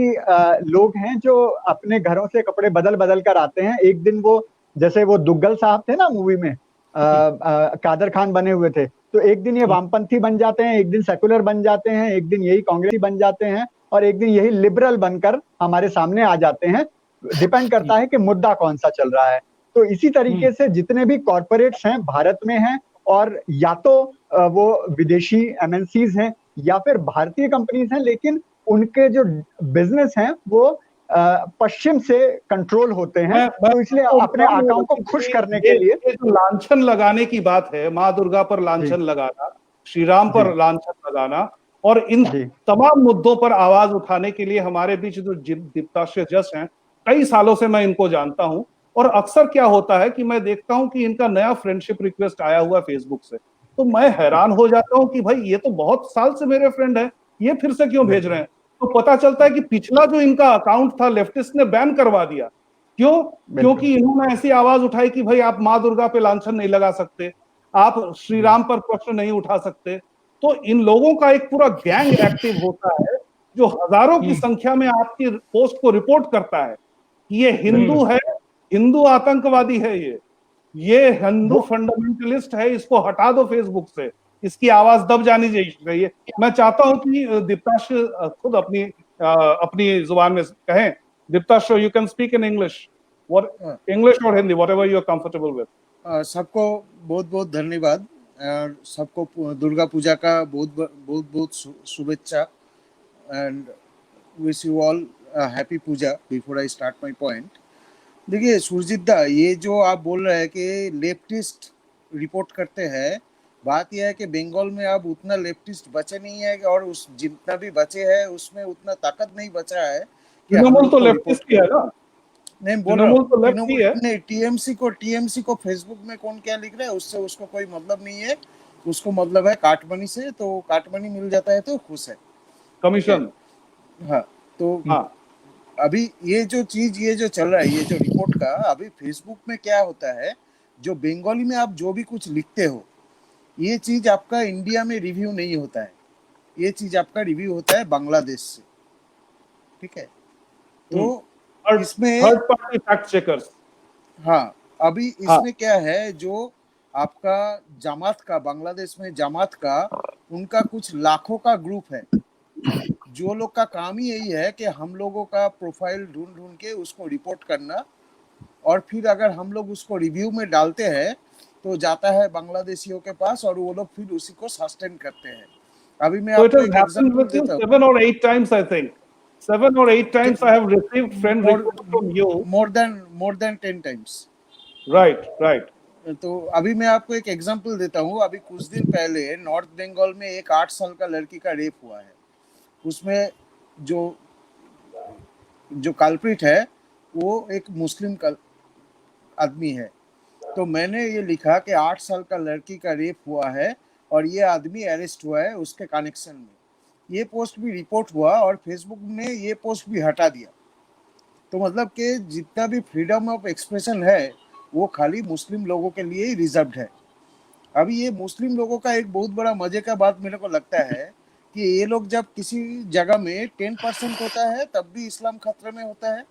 लोग हैं जो अपने घरों से कपड़े बदल बदल कर आते हैं। एक दिन वो जैसे वो दुग्गल साहब थे ना मूवी में, कादर खान बने हुए थे, तो एक दिन ये वामपंथी बन जाते हैं, एक दिन सेकुलर बन जाते हैं, एक दिन यही कांग्रेसी बन जाते हैं और एक दिन यही लिबरल बनकर हमारे सामने आ जाते हैं। डिपेंड करता है कि मुद्दा कौन सा चल रहा है। तो इसी तरीके से जितने भी कॉर्पोरेट्स हैं भारत में हैं और या तो वो विदेशी MNCs हैं या फिर भारतीय कंपनीज हैं, लेकिन उनके जो बिजनेस हैं वो पश्चिम से कंट्रोल होते हैं। तो इसलिए अपने आकाओं को खुश करने के लिए जो लांछन लगाने की बात है, माँ दुर्गा पर लांछन लगाना, श्री राम पर लांछन लगाना और इन तमाम मुद्दों पर आवाज उठाने के लिए हमारे बीच जो दीप्ताश्य जस हैं, कई सालों से मैं इनको जानता हूं और अक्सर क्या होता है कि मैं देखता हूं कि इनका नया फ्रेंडशिप रिक्वेस्ट आया हुआ फेसबुक से, तो मैं हैरान हो जाता हूं कि भाई ये तो बहुत साल से मेरे फ्रेंड है, ये फिर से क्यों भेज रहे हैं। तो पता चलता है कि पिछला जो इनका अकाउंट था लेफ्टिस्ट ने बैन करवा दिया। क्यों? क्योंकि इन्होंने ऐसी आवाज उठाई कि भाई आप माँ दुर्गा पे लांछन नहीं लगा सकते, आप श्री राम पर प्रश्न नहीं उठा सकते, तो इन लोगों का एक पूरा गैंग एक्टिव होता है जो हजारों की संख्या में आपकी पोस्ट को रिपोर्ट करता है कि ये हिंदू है, हिंदू आतंकवादी है, ये हिंदू फंडामेंटलिस्ट है, इसको हटा दो फेसबुक से, इसकी आवाज दब जानी चाहिए। मैं चाहता हूं कि दीप्ताश खुद अपनी जुबान में कहें। Diptash, you can speak in English, English और Hindi, whatever you are comfortable with. सबको बहुत बहुत धन्यवाद और सबको दुर्गा पूजा का बहुत बहुत शुभेच्छा and wish you all happy puja. Before I start my point, देखिए सुरजीत दा, ये जो आप बोल रहे हैं कि लेफ्टिस्ट रिपोर्ट करते हैं, बात यह है कि बंगाल में अब उतना लेफ्टिस्ट बचे नहीं है और उस जितना भी बचे हैं उसमें उतना ताकत नहीं बचा है कि तृणमूल तो लेफ्टिस्ट ही है ना। नहीं बोल रहा हूँ, नहीं टीएमसी को फेसबुक में कौन क्या लिख रहा है उससे उसको कोई मतलब नहीं है, उसको मतलब है काटमनी से, तो काटमनी मिल जाता है तो खुश है, कमीशन। हाँ, तो अभी ये जो चल रहा है, ये जो रिपोर्ट का, अभी फेसबुक में क्या होता है, जो बंगाली में आप जो भी कुछ लिखते हो, ये चीज आपका इंडिया में रिव्यू नहीं होता है, ये चीज आपका रिव्यू होता है बांग्लादेश से, ठीक है। तो इसमें थर्ड पार्टी फैक्ट चेकर्स। हाँ, अभी इसमें क्या है, जो आपका जमात का, बांग्लादेश में जमात का, उनका कुछ लाखों का ग्रुप है, जो लोग का काम ही यही है कि हम लोगों का प्रोफाइल ढूंढ ढूंढ के उसको रिपोर्ट करना, और फिर अगर हम लोग उसको रिव्यू में डालते हैं तो जाता है बांग्लादेशियों के पास और वो लोग फिर उसी को सस्टेन करते हैं। अभी मैं आपको एक एग्जांपल देता हूं। 7 or 8 times I think. 7 or 8 times I have received friend request from you. More than 10 times. Right. तो अभी मैं आपको एक एग्जांपल देता हूँ। अभी कुछ दिन पहले नॉर्थ बंगाल में एक 8 साल का लड़की का रेप हुआ है। उसमें जो कल्प्रिट है वो एक मुस्लिम आदमी है। तो मैंने ये लिखा कि 8 साल का लड़की का रेप हुआ है और ये आदमी अरेस्ट हुआ है उसके कनेक्शन में। ये पोस्ट भी रिपोर्ट हुआ और फेसबुक ने ये पोस्ट भी हटा दिया। तो मतलब कि जितना भी फ्रीडम ऑफ एक्सप्रेशन है वो खाली मुस्लिम लोगों के लिए ही रिजर्व्ड है। अभी ये मुस्लिम लोगों का एक बहुत बड़ा मजे का बात मेरे को लगता है कि ये लोग जब किसी जगह में 10% होता है तब भी इस्लाम खतरे में होता है,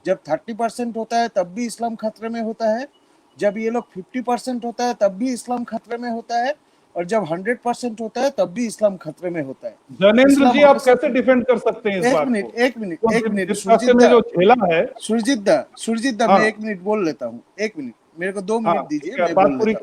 जब 30% होता है तब भी इस्लाम खतरे में होता है, जब ये लोग 50% होता है तब भी इस्लाम खतरे में होता है, और जब 100% होता है तब भी इस्लाम खतरे में होता है। जनेंद्र जी, आप कैसे डिफेंड कर सकते हैं इस बात को? एक मिनट सुरजीत दा मैं 1 मिनट बोल लेता हूँ। 1 मिनट, मेरे को 2 मिनट दीजिए, बात पूरी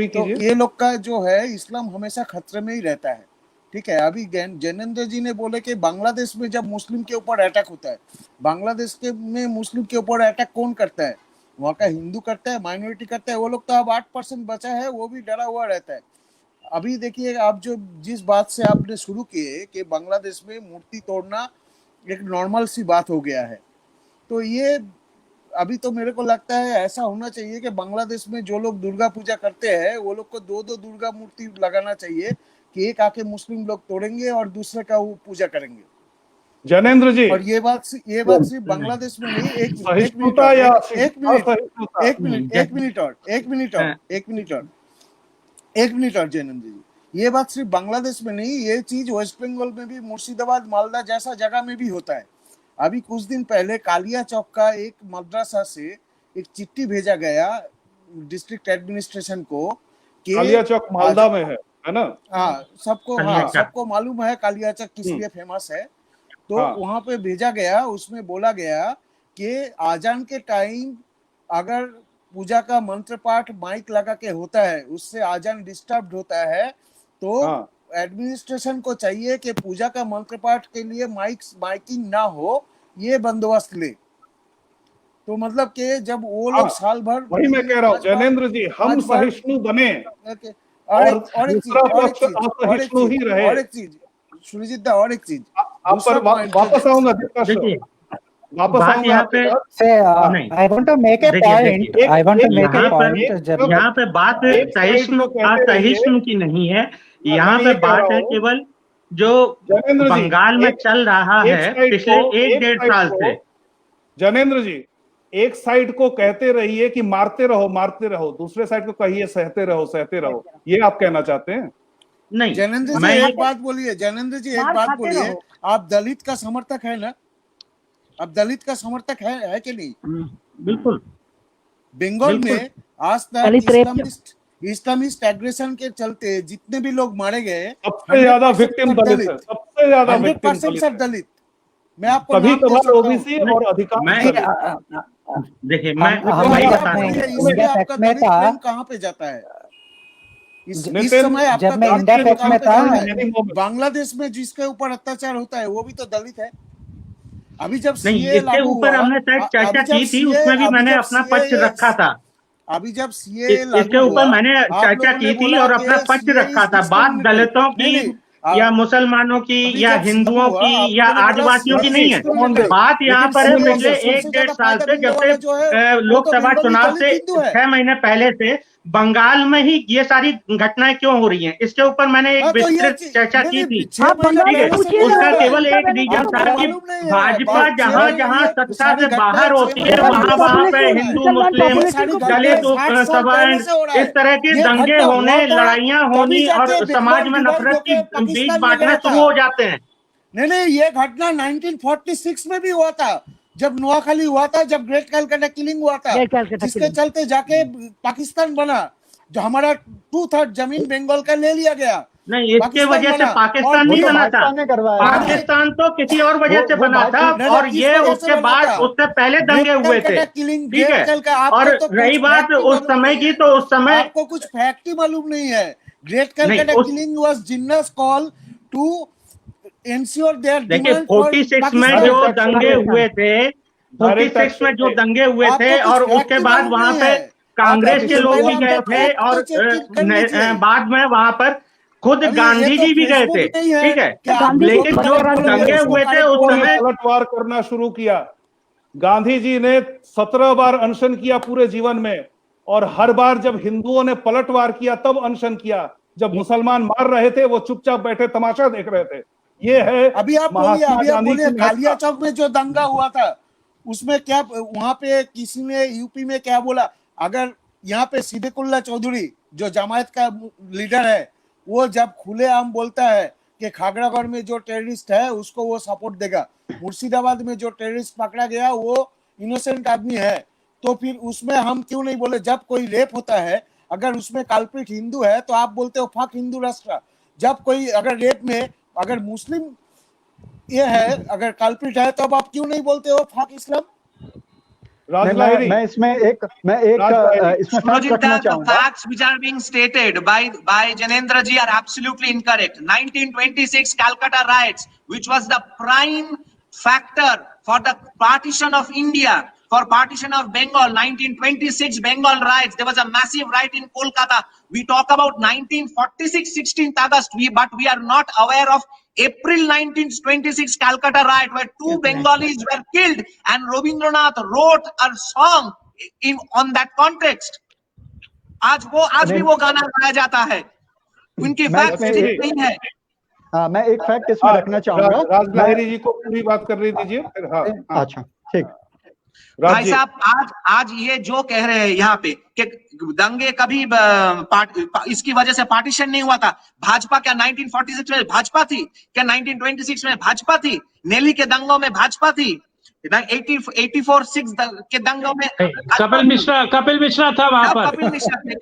कीजिए। तो ये लोग का जो है इस्लाम हमेशा खतरे में ही रहता है, ठीक है। अभी जनेंद्र जी ने बोले कि बांग्लादेश में जब मुस्लिम के ऊपर अटैक होता है, बांग्लादेश में मुस्लिम के ऊपर अटैक कौन करता है? वहाँ का हिंदू करता है, माइनॉरिटी करता है। वो लोग तो अब 8% बचा है, वो भी डरा हुआ रहता है। अभी देखिए, आप जो जिस बात से आपने शुरू किए कि बांग्लादेश में मूर्ति तोड़ना एक नॉर्मल सी बात हो गया है, तो ये अभी तो मेरे को लगता है ऐसा होना चाहिए कि बांग्लादेश में जो लोग दुर्गा पूजा करते हैं वो लोग को 2-2 दुर्गा मूर्ति लगाना चाहिए कि एक आके मुस्लिम लोग तोड़ेंगे और दूसरे का वो पूजा करेंगे। जनेंद्र जी, और ये बात सिर्फ बांग्लादेश में नहीं। एक मिनट और जनेंद्र जी, ये बात सिर्फ बांग्लादेश में नहीं, ये चीज वेस्ट बंगाल में भी, मुर्शिदाबाद, मालदा जैसा जगह में भी होता है। अभी कुछ दिन पहले कालिया चौक का एक मदरसा से एक चिट्ठी भेजा गया डिस्ट्रिक्ट एडमिनिस्ट्रेशन को कि कालिया चौक मालदा में है ना? हाँ, सबको मालूम है कालिया चौक किस लिए फेमस है। तो वहां पे भेजा गया, उसमें बोला गया कि आजान के टाइम अगर पूजा का मंत्र पाठ माइक लगा के होता है, उससे आजान डिस्टर्ब होता है, तो एडमिनिस्ट्रेशन को चाहिए कि पूजा का मंत्र पाठ के लिए माइकिंग ना हो, ये बंदोबस्त ले। तो मतलब कि जब वो लोग साल भर, वही मैं कह रहा हूँ जनेंद्र जी, हम सहिष्णु बने और एक चीज सुरजीत दा, और एक चीज आप पर वापस आऊंगा। बात यहाँ पे I want to make a point. यहाँ पे बात सहिष्णु की नहीं है। यहाँ पे बात है केवल जो बंगाल में चल रहा है पिछले 1-1.5 साल से। जनेंद्र जी, एक साइड को कहते रहिए कि मारते रहो, दूसरे साइड को कहिए सहते रहो। ये आप कहना चाहते हैं? नहीं जैनेंद्र जी एक बात बोलिए, जैनेंद्र जी एक बात बोलिए, आप दलित का समर्थक है ना? आप दलित का समर्थक है कि नहीं? बिल्कुल। बंगाल में आज तक इस्लामिस्ट एग्रेशन के चलते जितने भी लोग मारे गए, सबसे ज्यादा विक्टिम दलित है, सबसे ज्यादा विक्टिम 100% सब दलित। मैं आपको कभी कभार ओबीसी और अधिकांश देखिए मैं आपका दलित प्रेम कहाँ पे जाता है? इस समय आपका दलित कहाँ पे जाता है? बांग्लादेश में जिसके ऊपर अत्याचार होता है वो भी तो दलित है। अभी जब सीए इसके ऊपर हमने शायद चर्चा की थी, उसमें भी मैंने अपना पक्ष रखा था। अभी जब सीए इसके ऊपर मैंने चर्चा की थी और अपना पक्ष रखा था। बात दलितों की या मुसलमानों की या हिंदुओं की या आदिवासियों की नहीं है। बात यहाँ पर है पिछले 1-1.5 साल से, जब से लोकसभा चुनाव से 6 महीने पहले से बंगाल में ही ये सारी घटनाएं क्यों हो रही हैं, इसके ऊपर मैंने एक विस्तृत चर्चा की थी। ठीक है, उसका केवल एक रीजन था कि भाजपा जहाँ जहाँ सत्ता से बाहर होती है वहाँ पे हिंदू मुस्लिम दलित सवर्ण इस तरह के दंगे होने, लड़ाइयाँ होनी और समाज में नफरत की बीज बांटना शुरू हो जाते हैं। नहीं, ये घटना 1946 में भी हुआ था, जब नोआखाली हुआ था, जब ग्रेट कैलकाटा किलिंग हुआ था, जिसके चलते जाके पाकिस्तान बना, जो हमारा 2/3 जमीन बंगाल का ले लिया गया। नहीं, इसके वजह से पाकिस्तान नहीं बना था, पाकिस्तान तो किसी और वजह से बना था, और ये उसके बाद उससे पहले दंगे हुए थे। ठीक है, और रही बात उस समय की, तो उस समय आपको कुछ फैक्ट ही मालूम नहीं है। Great Calcutta killing was Jinnah's call to ensure there देखिए 46 में जो दंगे हुए थे, 46 में जो दंगे हुए थे, और उसके बाद वहां पे कांग्रेस के लोग भी गए थे, और बाद में वहां पर खुद गांधी जी भी गए थे। ठीक है, लेकिन जो दंगे हुए थे उस समय पलटवार करना शुरू किया। गांधी जी ने 17 बार अनशन किया पूरे जीवन में, और हर बार जब हिंदुओं ने पलटवार किया तब अनशन किया। जब मुसलमान मार रहे थे वो चुपचाप बैठे तमाशा देख रहे थे। ये है अभी आप बोलिए कालिया चौक में जो दंगा हुआ था उसमें क्या, वहां पे किसी ने यूपी में क्या बोला? अगर यहाँ पे सिद्दीकुल्ला चौधरी जो जमायत का लीडर है, वो जब खुलेआम बोलता है कि खागड़ागढ़ में जो टेररिस्ट है उसको वो सपोर्ट देगा, मुर्शिदाबाद में जो टेररिस्ट पकड़ा गया वो इनोसेंट आदमी है, तो फिर उसमें हम क्यों नहीं बोले? जब कोई रेप होता है, अगर उसमें कल्प्रिट हिंदू है तो आप बोलते हो फक हिंदू राष्ट्र। जब कोई अगर रेप में अगर मुस्लिम ये है, अगर कल्प्रिट है, तो अब आप क्यों नहीं बोलते हो फक इस्लाम? मैं इसमें एक फैक्ट रखना चाहूंगा। Facts which are being stated by Janendra ji are absolutely incorrect. 1926 Calcutta riots, which was the prime factor for the partition of India, for partition of Bengal. 1926 Bengal riots, there was a massive riot in Kolkata. We talk about 1946 16th August, but we are not aware of April 1926 Calcutta riot, where 2 Bengalis were killed, and Rabindranath wrote a song on that context. आज भी वो गाना गाया जाता है, उनकी fact नहीं है। हाँ, मैं एक फैक्ट इसमें रखना चाहूंगा। राज लाहिरी जी को पूरी बात कर रही दीजिए। हाँ, अच्छा ठीक। भाई साहब, आज ये जो कह रहे हैं यहाँ पे कि दंगे कभी इसकी वजह से पार्टीशन नहीं हुआ था। भाजपा क्या 1946 में भाजपा थी? क्या 1926 में भाजपा थी? नेली के दंगों में भाजपा थी? 84-6 के दंगों में कपिल मिश्रा था वहां पर।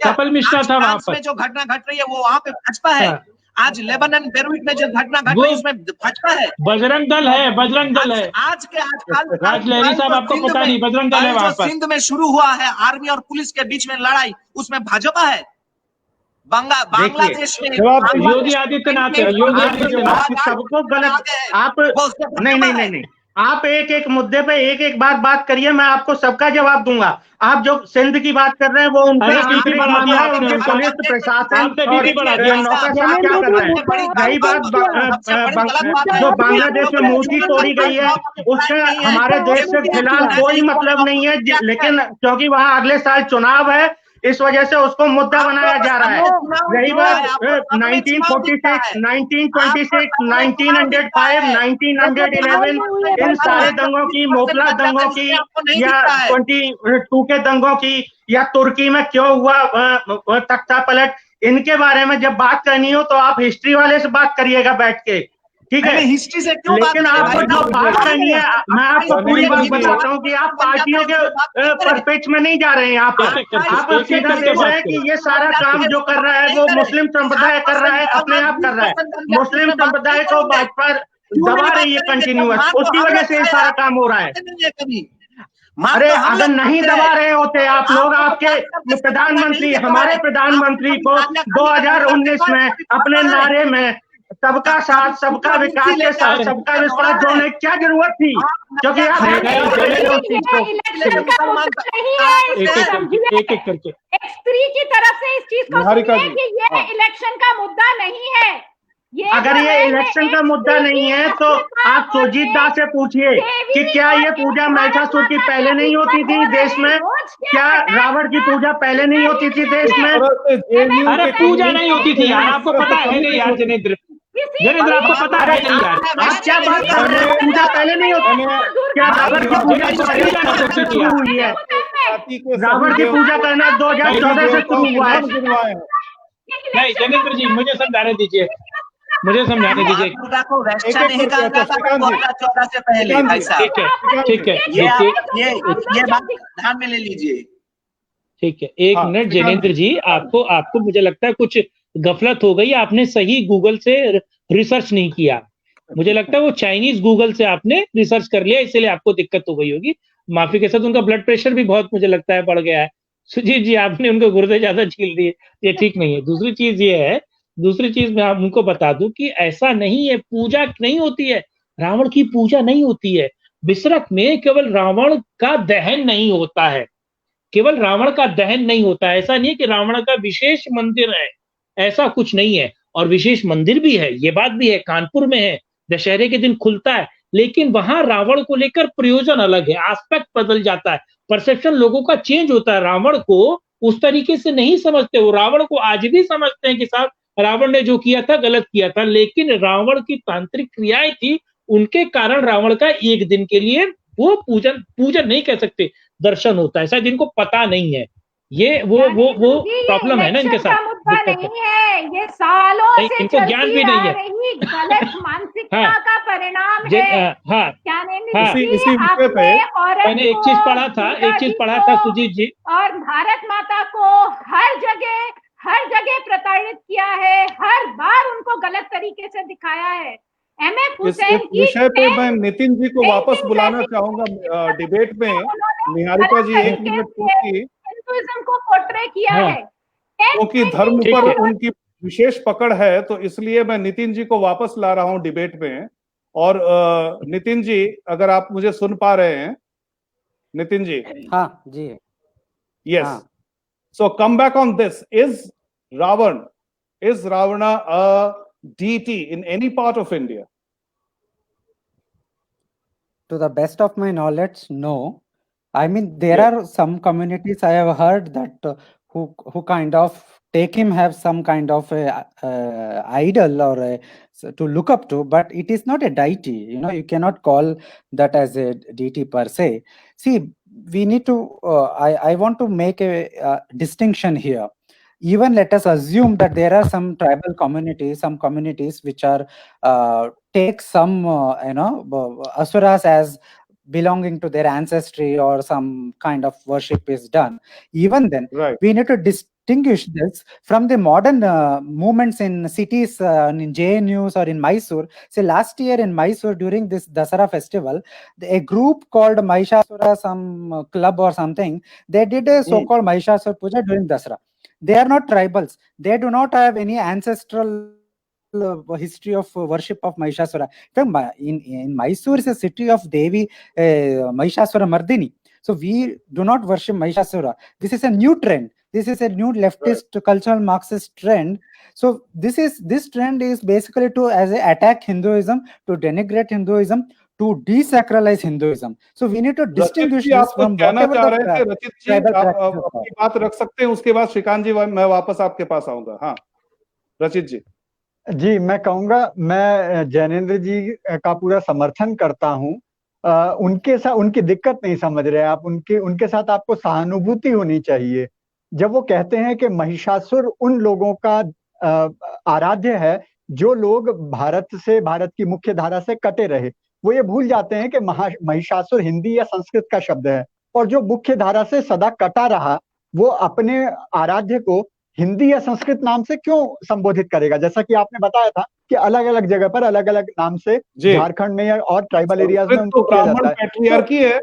कपिल मिश्रा था वहां पर। जो घटना घट रही है वो वहां पे भाजपा है। आज लेबनान बेरूट में जो घटना घट रही है उसमें भाजपा है। बजरंग दल है। आज राज लहरी साहब, आपको पता नहीं, बजरंग दल है वहां पर। सिंध में शुरू हुआ है आर्मी और पुलिस के बीच में लड़ाई, उसमें भाजपा है। बांग्लादेश में योगी आदित्यनाथ सबको गलत। आप नहीं, आप एक मुद्दे पे एक बात करिए, मैं आपको सबका जवाब दूंगा। आप जो सिंध की बात कर रहे हैं वो उनके पुलिस प्रशासन क्या कर रहे हैं। रही बात जो बांग्लादेश में मूर्ति तोड़ी गई है, उससे हमारे देश के खिलाफ कोई मतलब नहीं है, लेकिन क्योंकि वहाँ अगले साल चुनाव है इस वजह से उसको मुद्दा बनाया जा रहा है। रही बात 1946, 1926, 1905, 1911 इन सारे दंगों की, मोपला दंगों की या 22 के दंगों की, या तुर्की में क्यों हुआ तख्ता पलट, इनके बारे में जब बात करनी हो तो आप हिस्ट्री वाले से बात करिएगा बैठ के, ठीक है। हिस्ट्री से क्यों लेकिन आपको जो बात करनी है, मैं आपको पूरी बात बताता हूँ कि आप पार्टियों के परपेच में नहीं जा रहे हैं। आप सीधा देख रहे हैं कि ये सारा काम जो कर रहा है वो मुस्लिम संप्रदाय कर रहा है, अपने आप कर रहा है। मुस्लिम संप्रदाय को भाजपा दबा रही है कंटिन्यूअस, उसकी वजह से ये सारा काम हो रहा है। अरे अगर नहीं दबा रहे होते आप लोग, आपके प्रधानमंत्री, हमारे प्रधानमंत्री को 2019 में अपने नारे में सबका साथ, सबका विकास के साथ सबका विश्वास जोड़ने की क्या जरूरत थी? क्योंकि आप एक स्त्री की तरफ से इस चीज को सुनिए कि ये इलेक्शन का मुद्दा नहीं है। अगर ये इलेक्शन का मुद्दा नहीं है तो आप सुजीत दास से पूछिए कि क्या ये पूजा महिषासुर की पहले नहीं होती थी देश में? क्या रावण की पूजा पहले नहीं होती थी देश में? अरे पूजा नहीं होती थी यार, आपको पता है नहीं यार जनेंद्र, आपको पता है नहीं यार, आप क्या बात कर रहे हैं? पूजा पहले नहीं होती? क्या रावण की पूजा शुरू हुई है? रावण की पूजा करना 2014 से शुरू हुआ है। नहीं जनेंद्र जी, मुझे समझाने दीजिए, मुझे समझाने दीजिए। को वैश्चा नहीं कहना था 2014 से पहले। ठीक है, ये बात ध्यान में ले लीजिए। ठीक है, एक मिनट जनेंद्र जी, आपको मुझे लगता है कुछ गफलत हो गई, आपने सही गूगल से रिसर्च नहीं किया। मुझे लगता है वो चाइनीज गूगल से आपने रिसर्च कर लिया, इसलिए आपको दिक्कत हो गई होगी। माफी के साथ उनका ब्लड प्रेशर भी बहुत मुझे लगता है बढ़ गया है। सुजीत जी, आपने उनको गुर्दे ज्यादा छील दिए, ये ठीक नहीं है। दूसरी चीज मैं उनको बता दूं कि ऐसा नहीं है, पूजा नहीं होती है, रावण की पूजा नहीं होती है। बिसरख में केवल रावण का दहन नहीं होता है, केवल रावण का दहन नहीं होता है। ऐसा नहीं है कि रावण का विशेष मंदिर है, ऐसा कुछ नहीं है। और विशेष मंदिर भी है, ये बात भी है, कानपुर में है, दशहरे के दिन खुलता है, लेकिन वहां रावण को लेकर प्रयोजन अलग है, एस्पेक्ट बदल जाता है, परसेप्शन लोगों का चेंज होता है। रावण को उस तरीके से नहीं समझते, वो रावण को आज भी समझते हैं कि साहब रावण ने जो किया था गलत किया था, लेकिन रावण की तांत्रिक क्रियाएं थी, उनके कारण रावण का एक दिन के लिए वो पूजन नहीं कह सकते, दर्शन होता है। शायद इनको पता नहीं है, ये वो प्रॉब्लम है ना इनके साथ, मुद्दा नहीं है, ये सालों से इनको ज्ञान भी नहीं है, गलत मानसिकता का परिणाम है। इसी विषय पे मैंने एक चीज पढ़ा था सुजीत जी, और भारत माता को हर जगह प्रताड़ित किया है, हर बार उनको गलत तरीके से दिखाया है। इस विषय पे मैं नितिन जी को वापस बुलाना चाहूंगा डिबेट में। निहारिका जी, एक मिनट पूछिए। हिंदुइज्म को पोर्ट्रे किया है, क्योंकि धर्म पर उनकी विशेष पकड़ है, तो इसलिए मैं नितिन जी को वापस ला रहा हूं डिबेट में। और नितिन जी, अगर आप मुझे सुन पा रहे हैं, नितिन जी? हाँ जी, yes. So come back on this. Is Ravana a deity in any part of India? To the best of my knowledge, no. I mean, there are some communities I have heard that who kind of take him have some kind of idol or to look up to, but it is not a deity. You know, you cannot call that as a deity per se. See, we need to. I want to make a distinction here. Even let us assume that there are some tribal communities, some communities which are take some asuras as belonging to their ancestry, or some kind of worship is done. Even then, we need to distinguish this from the modern movements in cities, in JNUs or in Mysore. Say last year in Mysore during this Dasara festival, a group called Mahishasura, some club or something, they did a so-called Mahishasura Puja during Dasara. They are not tribals. They do not have any ancestral history of worship of Mahishasura. In Mysore is a city of Devi Mahishasura Mardini. So we do not worship Mahishasura. This is a new trend. This is a new leftist cultural Marxist trend. So this trend is basically to as a attack Hinduism, to denigrate Hinduism, to desacralize Hinduism. So we need to distinguish this from whatever the रचित जी, आप अपनी बात रख सकते हैं, उसके बाद श्रीकांत जी मैं वापस आपके पास आऊंगा। हाँ रचित जी। जी, मैं कहूंगा, मैं जैनेंद्र जी का पूरा समर्थन करता हूं। उनके साथ उनकी दिक्कत नहीं समझ रहे आप, उनके साथ आपको सहानुभूति होनी चाहिए। जब वो कहते हैं कि महिषासुर उन लोगों का आराध्य है जो लोग भारत की मुख्य धारा से कटे रहे। वो ये भूल जाते हैं कि महिषासुर हिंदी या संस्कृत का शब्द है, और जो मुख्य धारा से सदा कटा रहा वो अपने आराध्य को हिंदी या संस्कृत नाम से क्यों संबोधित करेगा? जैसा कि आपने बताया था कि अलग अलग जगह पर अलग अलग नाम से झारखंड में या और ट्राइबल एरियाज में उनको किया जाता है।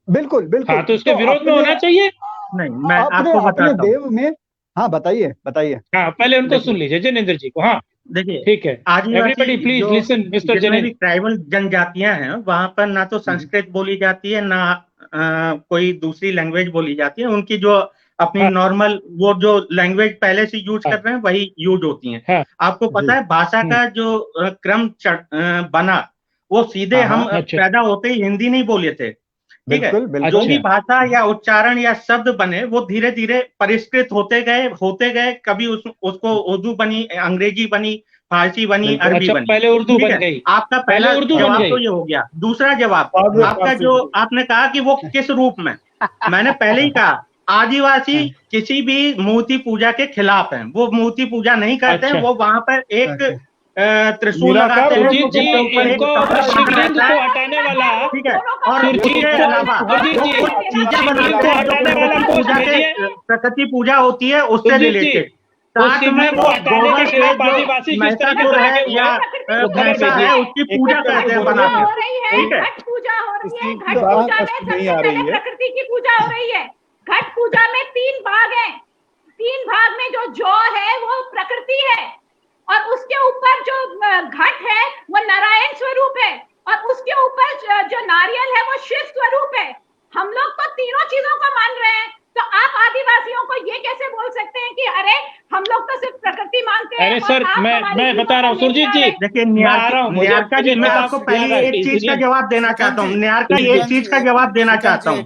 बिल्कुल बिल्कुल। हाँ, तो उसके विरोध में होना चाहिए। नहीं, मैं आपको अपने देव में, हाँ बताइए बताइए। हाँ, पहले उनको सुन लीजिए ज्ञानेंद्र जी को। हाँ देखिए, ठीक है, everybody please listen mister Gyanendra. Tribal जनजातियां हैं वहां पर ना तो संस्कृत बोली जाती है ना कोई दूसरी लैंग्वेज बोली जाती है। उनकी जो अपनी नॉर्मल वो जो लैंग्वेज पहले से यूज कर रहे हैं वही यूज होती हैं। आपको पता है भाषा का जो क्रम बना वो सीधे हम पैदा होते ही हिंदी नहीं बोले थे, ठीक है। जो भी भाषा या उच्चारण या शब्द बने वो धीरे धीरे परिष्कृत होते गए। कभी उसको उर्दू बनी, अंग्रेजी बनी, फारसी बनी, अरबी बनी। पहले उर्दू बन गई। आपका पहला जवाब तो ये हो गया। दूसरा जवाब आपका जो आपने कहा कि वो किस रूप में, मैंने पहले ही कहा आदिवासी किसी भी मूर्ति पूजा के खिलाफ हैं। वो मूर्ति पूजा नहीं करते हैं। वो वहां पर एक त्रिशूल लगाते हैं, इनको शिवलिंग को हटाने वाला, ठीक है, और उसके अलावा चीजें बनाते हैं जो पूजा के प्रकृति पूजा होती है उससे रिलेटेड। साथ में वो गोबर से जो महिषासुर है या भैंसा है उसकी पूजा करते हैं बनाते हैं, ठीक है। घट पूजा हो रही है। घट पूजा में सबसे पहले प्रकृति की पूजा हो रही है। घट पूजा में 3 भाग हैं। 3 भाग में जो जौ है वो प्रकृति है, और उसके ऊपर जो घट है वो नारायण स्वरूप है, और उसके ऊपर जो नारियल है वो शिव स्वरूप है। हम लोग तो तीनों चीजों को मान रहे हैं, तो आप आदिवासियों को ये कैसे बोल सकते हैं कि अरे हम लोग तो सिर्फ प्रकृति मानते हैं? अरे सर, मैं बता रहा हूँ सुरजीत जी। देखिए निहारिका जी, मैं आपको पहले एक चीज का जवाब देना चाहता हूँ। निहारिका, एक चीज का जवाब देना चाहता हूँ।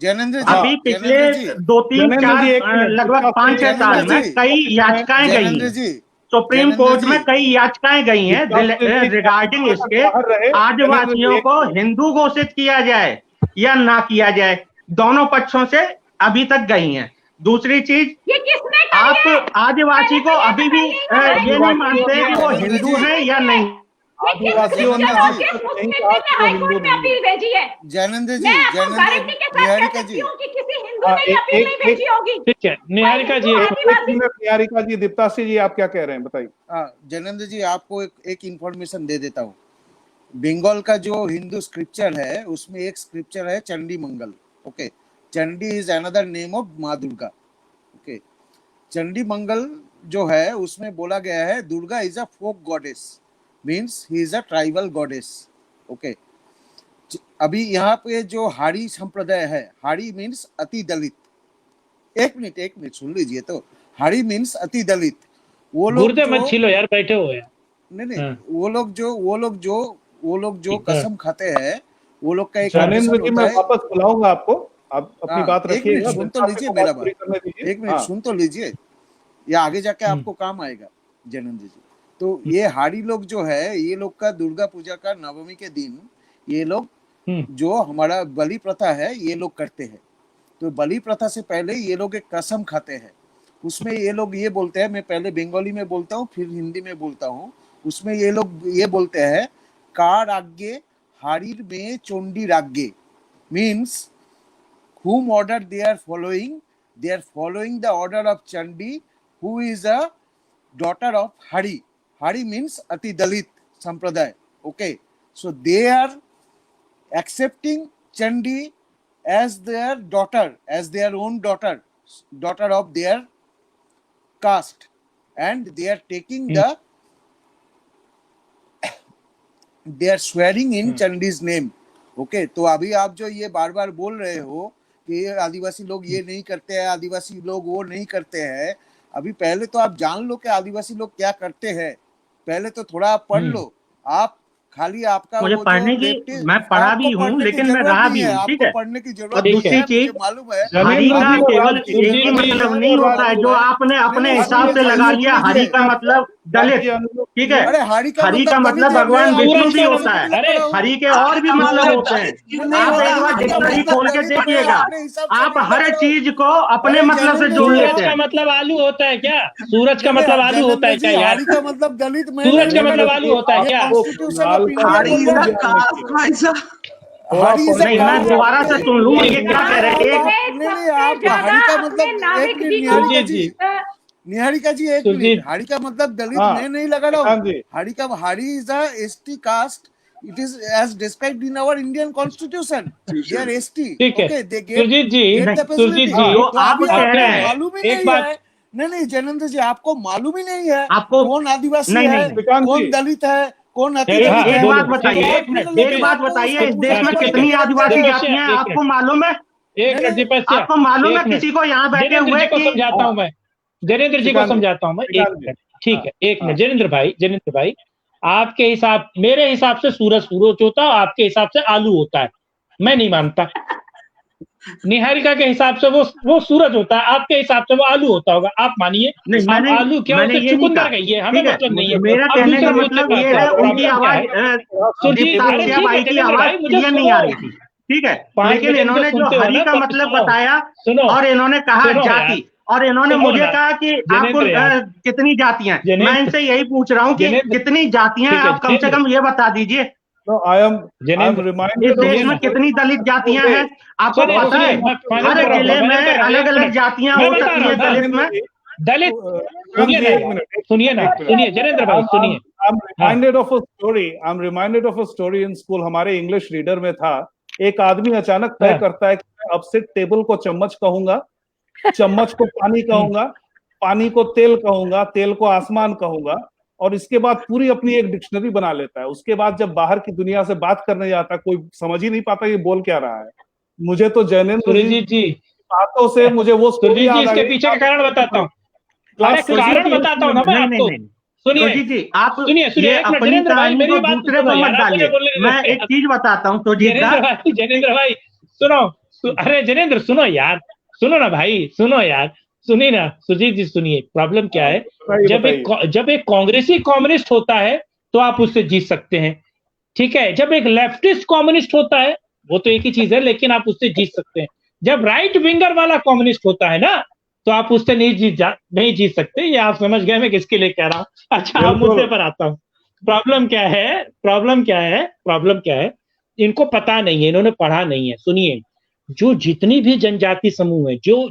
अभी पिछले 2, 3, 4 लगभग 5-6 साल में कई याचिकाएं गई हैं सुप्रीम कोर्ट में, कई याचिकाएं गई हैं रिगार्डिंग इसके आदिवासियों को हिंदू घोषित किया जाए या ना किया जाए। दोनों पक्षों से अभी तक गई हैं। दूसरी चीज, आप आदिवासी को अभी भी ये नहीं मानते कि वो हिंदू है या नहीं। आदिवासियों ने हाईकोर्ट में अपील भेजी है। ज्ञानेंद्र जी, निहारिका जी, किसी हिंदू ने अपील नहीं भेजी होगी। ठीक है निहारिका जी। निहारिका जी, दीप्ताश्री जी, आप क्या कह रहे हैं बताइए। ज्ञानेंद्र जी, आपको एक इंफॉर्मेशन दे देता हूँ। बंगाल का जो हिंदू स्क्रिप्चर है उसमें एक स्क्रिप्चर है Chandi Mangal. Okay, Chandi is another name of Maa Durga. Okay, Chandi मंगल जो है उसमें बोला गया है Durga is a folk goddess, means he is a tribal goddess. Okay, अभी यहाँ पे जो हाड़ी संप्रदाय है, हाड़ी मीन्स अति दलित। एक मिनट सुन लीजिए तो, हाड़ी मीन्स अति दलित। वो लोग मत छीलो यार, बैठे हुए हैं। नहीं, वो लोग जो कसम खाते हैं, वो लोग का एक मैं वापस बुलाऊंगा आपको, आप अपनी बात रखिएगा। सुन तो लीजिए मेरा बात, एक मिनट सुन तो लीजिए, या आगे जाके आपको काम आएगा ज्ञानेंद्र जी। तो ये हाड़ी लोग जो है, ये लोग का दुर्गा पूजा का नवमी के दिन ये लोग जो हमारा बलि प्रथा है ये लोग करते हैं। तो बलि प्रथा से पहले ये लोग एक कसम खाते हैं। उसमें ये लोग ये बोलते हैं, मैं पहले बंगाली में बोलता हूँ फिर हिंदी में बोलता हूँ। उसमें ये लोग ये बोलते हैं कार आज्ञे हाड़ीर में चंडी राग्गे, means whom order they are following the order of Chandi, who is a daughter of Hari. Hari means Ati Dalit Sampradaya. Okay, so they are accepting Chandi as their daughter, as their own daughter of their caste, and they are taking they are swearing in Chandi's name. Okay, तो अभी आप जो ये बार बार बोल रहे हो कि आदिवासी लोग ये नहीं करते हैं, आदिवासी लोग वो नहीं करते हैं, अभी पहले तो आप जान लो कि आदिवासी लोग क्या करते हैं। पहले तो थोड़ा आप पढ़ लो। आप खाली आपका मुझे वो पढ़ने जो की लेफ्टिस्ट, मैं पढ़ा आपको भी हूँ पढ़ने की लेकिन मैं जरूरत रहा नहीं भी है, हूँ, ठीक आपको है। पढ़ने की जरूरत और नहीं दूसरी है, चीज, मुझे मालूम है। हरि का जनेंद्र जी केवल और एक ही मतलब नहीं होता है जो आपने अपने हिसाब से लगा लिया। हरि का मतलब दलित, ठीक है। अरे हरि का हरि का मतलब मतलब दलित है, भगवान मैं विष्णु आपको भी सूरज होता का है। मतलब पढ़ा हूँ। हरि के और भी मतलब होते हैं। आप एक बार डिक्शनरी खोल के देखिएगा, आप हर चीज को अपने मतलब से जोड़ लेते सूरज का हैं। मतलब आलू होता है क्या? सूरज का मतलब आलू होता है क्या यार? हरि का मतलब दलित, मैं सूरज का नहीं मतलब आलू होता है क्या? कॉन्स्टिट्यूशन ऑफ इंडिया हरि बोल इज रहा द हूँ। कास्ट भाई साहब। हरि इज नहीं, मैं दोबारा से सुन लूं ये क्या कह रहे हैं। नहीं, आप हरि का मतलब एक मिनट, निहारिका जी, निहारिका जी एक मिनट, हरि का मतलब दलित मैं नहीं लगा रहा हूँ। Hari is a ST caste, it is as described in our Indian constitution, they are ST, ठीक है okay, they Surjit ji, get the Surjit facility। जी, तो आप अभी कह रहे हैं मालूम ही एक नहीं बात, है। नहीं जनेंद्र जी, आपको मालूम ही नहीं है आपको कौन आदिवासी नहीं, है, नहीं, कौन दलित है, कौन अति हाँ, दलित एक है। बात बोलो, बताइए, एक मिनट, एक बात बताइए, इस देश में कितनी आदिवासी जातियां हैं आपको मालूम है? एक मिनट दीपस्या, आपको मालूम है एक मिनट। किसी को यहाँ बैठे जनेंद्र हुए जी को कि समझाता हूँ मैं, जनेंद्र जी को समझाता हूँ मैं, एक मिनट, ठीक है, एक मिनट। जनेंद्र भाई, आपके हिसाब, मेरे हिसाब से सूरज होता है, आपके हिसाब से आलू होता है, मैं नहीं मानता। निहारिका के हिसाब से वो सूरज होता है, आपके हिसाब से वो आलू होता होगा, आप मानिए। नहीं, अब आलू क्या मैंने होता है? ये नहीं चुकंदर कहा, गई है, हमें ठीक है। मतलब नहीं है। मेरा अब कहने का दूसरे मुद्दे मतलब पे ये आते है, हैं, उनकी प्रॉब्लम क्या आवाज है? सुरजीत, अरे दीपताक्ष्या ठीक है बाई की जनेंद्र आवाज भाई, मुझे क्लियर नहीं आ रही सुनो। थी, ठीक है। 5 लेकिन मिनट इन्होंने जो सुनते हो हरि ना, का तो मतलब सुनो, बताया सुनो, और इन्होंने कहा सुनो यार, जाति, और इन्होंने सुनो मुझे ना, कहा कि आपको जनेंद्र यार, कितनी जातियां हैं। मैं जनेंद्र, इनसे यही पूछ रहा हूँ कि जनेंद्र, कितनी जातियां हैं, ठीक है, आप कम से कम ये बता दीजिए। No, I am Janendra, reminded इस of देश a में story कितनी दलित जातियां हैं आपको सुनिए पता सुनिए, है? मैं फाइनल हर कर रहा हूँ, जिले में फाइनल कर रहा हूँ, अलग एक अलग मिनट, जातियां मैं हो बता सकती रहा है हूँ ना, दलित में। दलित, सुनिए ना यार, सुनिए ना, सुनिए जनेंद्र भाई, सुनिए। I'm reminded of a story. I'm reminded of a story in school. हमारे इंग्लिश रीडर में था, एक आदमी अचानक तय करता है कि मैं अब से टेबल को चम्मच कहूंगा, चम्मच को पानी कहूंगा, पानी को तेल कहूंगा, तेल को आसमान कहूंगा, और इसके बाद पूरी अपनी एक डिक्शनरी बना लेता है। उसके बाद जब बाहर की दुनिया से बात करने जाता है, कोई समझ ही नहीं पाता ये बोल क्या रहा है। मुझे तो जैनेंद्र जी बातों से मुझे वो स्टोरी याद आ इसके गई। पीछे का कारण बताता हूँ, अरे क्लास कारण बताता हूँ ना मैं आपको। सुनिए जी, आप सुनिए ये एक मिनट, अपनी जनेंद्र भाई कहानी मेरी को बात दूसरे सुनो को यार, मत आप मुझे डालिए। बोलने मैं देते। एक चीज बताता हूँ, तो जनेंद्र भाई सुनो, अरे जनेंद्र सुनो यार, सुनो ना भाई, सुनो यार, सुनिए ना सुजीत जी, सुनिए। प्रॉब्लम क्या है, जब एक कांग्रेसी कम्युनिस्ट होता है तो आप उससे जीत सकते हैं, ठीक है। जब एक लेफ्टिस्ट कम्युनिस्ट होता है, वो तो एक ही चीज है, लेकिन आप उससे जीत सकते हैं। जब राइट विंगर वाला कम्युनिस्ट होता है ना, तो आप उससे नहीं जीत सकते। ये आप समझ गए मैं किसके लिए कह रहा हूं। अच्छा, अब मुद्दे पर आता हूं। प्रॉब्लम क्या है, इनको पता नहीं है, इन्होंने पढ़ा नहीं है। सुनिए, जो जितनी भी जनजाति समूह है, जो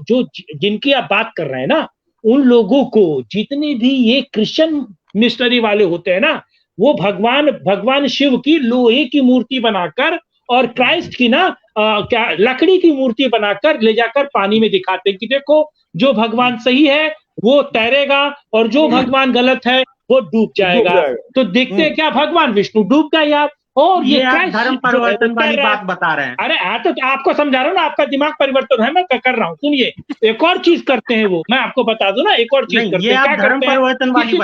जिनकी आप बात कर रहे हैं ना, उन लोगों को, जितने भी ये क्रिश्चियन मिशनरी वाले होते हैं ना, वो भगवान शिव की लोहे की मूर्ति बनाकर और क्राइस्ट की ना क्या लकड़ी की मूर्ति बनाकर ले जाकर पानी में दिखाते कि देखो, जो भगवान सही है वो तैरेगा और जो भगवान गलत है वो डूब जाएगा। तो देखते हैं क्या, भगवान विष्णु डूब गए यार, और ये धर्म परिवर्तन वाली बात बता रहे हैं। अरे तो आपको समझा रहा हूँ ना, आपका दिमाग परिवर्तन है, मैं कर रहा हूँ। सुनिए, एक और चीज करते हैं वो, मैं आपको बता दूं ना, एक और चीज करते हैं। क्या करते हैं, किसी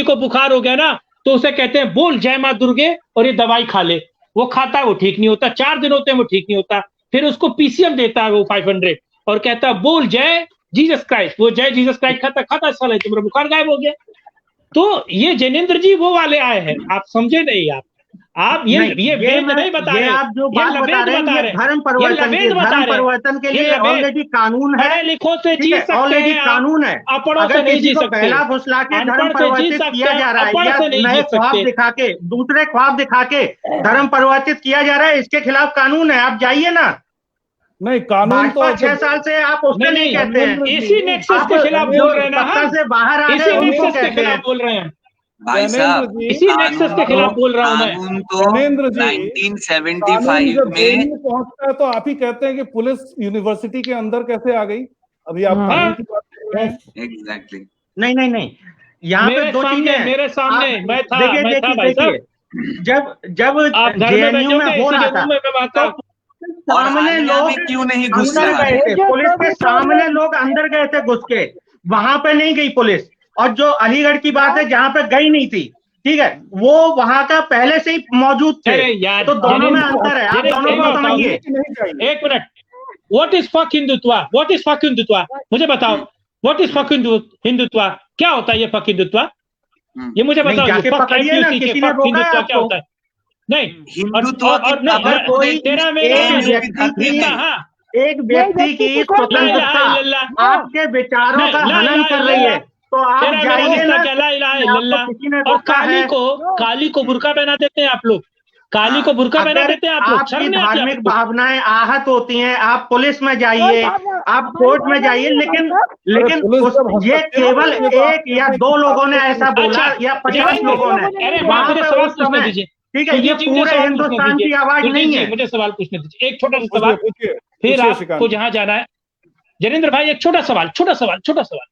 को बुखार हो गया ना, तो उसे कहते हैं बोल जय माँ दुर्गे और ये दवाई खा ले। वो खाता है, वो ठीक नहीं होता, 4 दिन होते हैं वो ठीक नहीं होता। फिर उसको पीसीएम देता है वो 500 और कहता है बोल जय जीसस क्राइस्ट। वो जय जीसस क्राइस्ट खाता साला, तुम्हारा बुखार गायब हो गया। तो ये जैनेंद्र जी वो वाले आए हैं, आप समझे नहीं। आप ये वेद नहीं बता रहे, आप जो बात बता रहे हैं, ये धर्म परिवर्तन के लिए ऑलरेडी कानून है, पढ़े लिखों से जीत सकते हैं, ऑलरेडी कानून है। अनपढ़ों अगर से नहीं किसी जीत को सकते, पहला फुसला के धर्म परिवर्तित किया जा रहा है, या नए ख्वाब दिखा के, दूसरे ख्वाब दिखा के धर्म परिवर्तित किया जा रहा है, इसके खिलाफ कानून है। आप जाइए ना। नहीं, कानून तो 6 साल से आप उससे नहीं कहते हैं, इसी नेक्सस के खिलाफ बोल रहे हैं ना, सत्ता से बाहर आ इसी रहे नेक्सस के खिलाफ बोल रहे हैं भाई साहब। इसी नेक्सस के खिलाफ बोल रहा हूं मैं। कानून तो 1975 में पहुंचता है तो आप ही कहते हैं कि पुलिस यूनिवर्सिटी के अंदर कैसे आ गई। अभी आप कानून की बात कर रहे हैं। एग्जैक्टली। नहीं, यहाँ पे दो चीजें हैं। मेरे सामने मैं था देखिए, जब जेएनयू में हो रहा था, सामने लोग क्यों नहीं अंदर गए थे, पुलिस के सामने लोग अंदर गए थे घुस के, वहां पे नहीं गई पुलिस। और जो अलीगढ़ की बात है, जहां पे गई नहीं थी, ठीक है, वो वहां का पहले से ही मौजूद थे। यार, तो दोनों में अंतर है, आप दोनों को समझिए। एक minute, what is fuck Hindutva? What is fuck Hindutva? मुझे बताओ, व्हाट इज फक हिंदुत्वा? क्या होता है ये फक हिंदुत्वा? ये मुझे बताओ, जाके पकड़िए ना, किसी ने रोका है क्या होता है? नहीं, हिंदुत्व और कोई तेरा मेरा एक व्यक्ति की स्वतंत्रता आपके विचारों का हनन कर रही है, तो आप जाइए ना। और काली को बुर्का पहना देते हैं आप लोग, काली को बुर्का पहना देते हैं आप लोग। आपकी धार्मिक भावनाएं आहत होती हैं, आप पुलिस में जाइए, आप कोर्ट में जाइए, लेकिन ये केवल एक या दो लोगों ने ऐसा बोला या 50 लोगों ने, वहां पे उस समय, ठीक है, ये पूरे हिंदुस्तान की आवाज नहीं है। मुझे सवाल पूछने दीजिए, एक छोटा सा सवाल, फिर आपको जहां जाना है। जनेंद्र भाई, एक छोटा सवाल,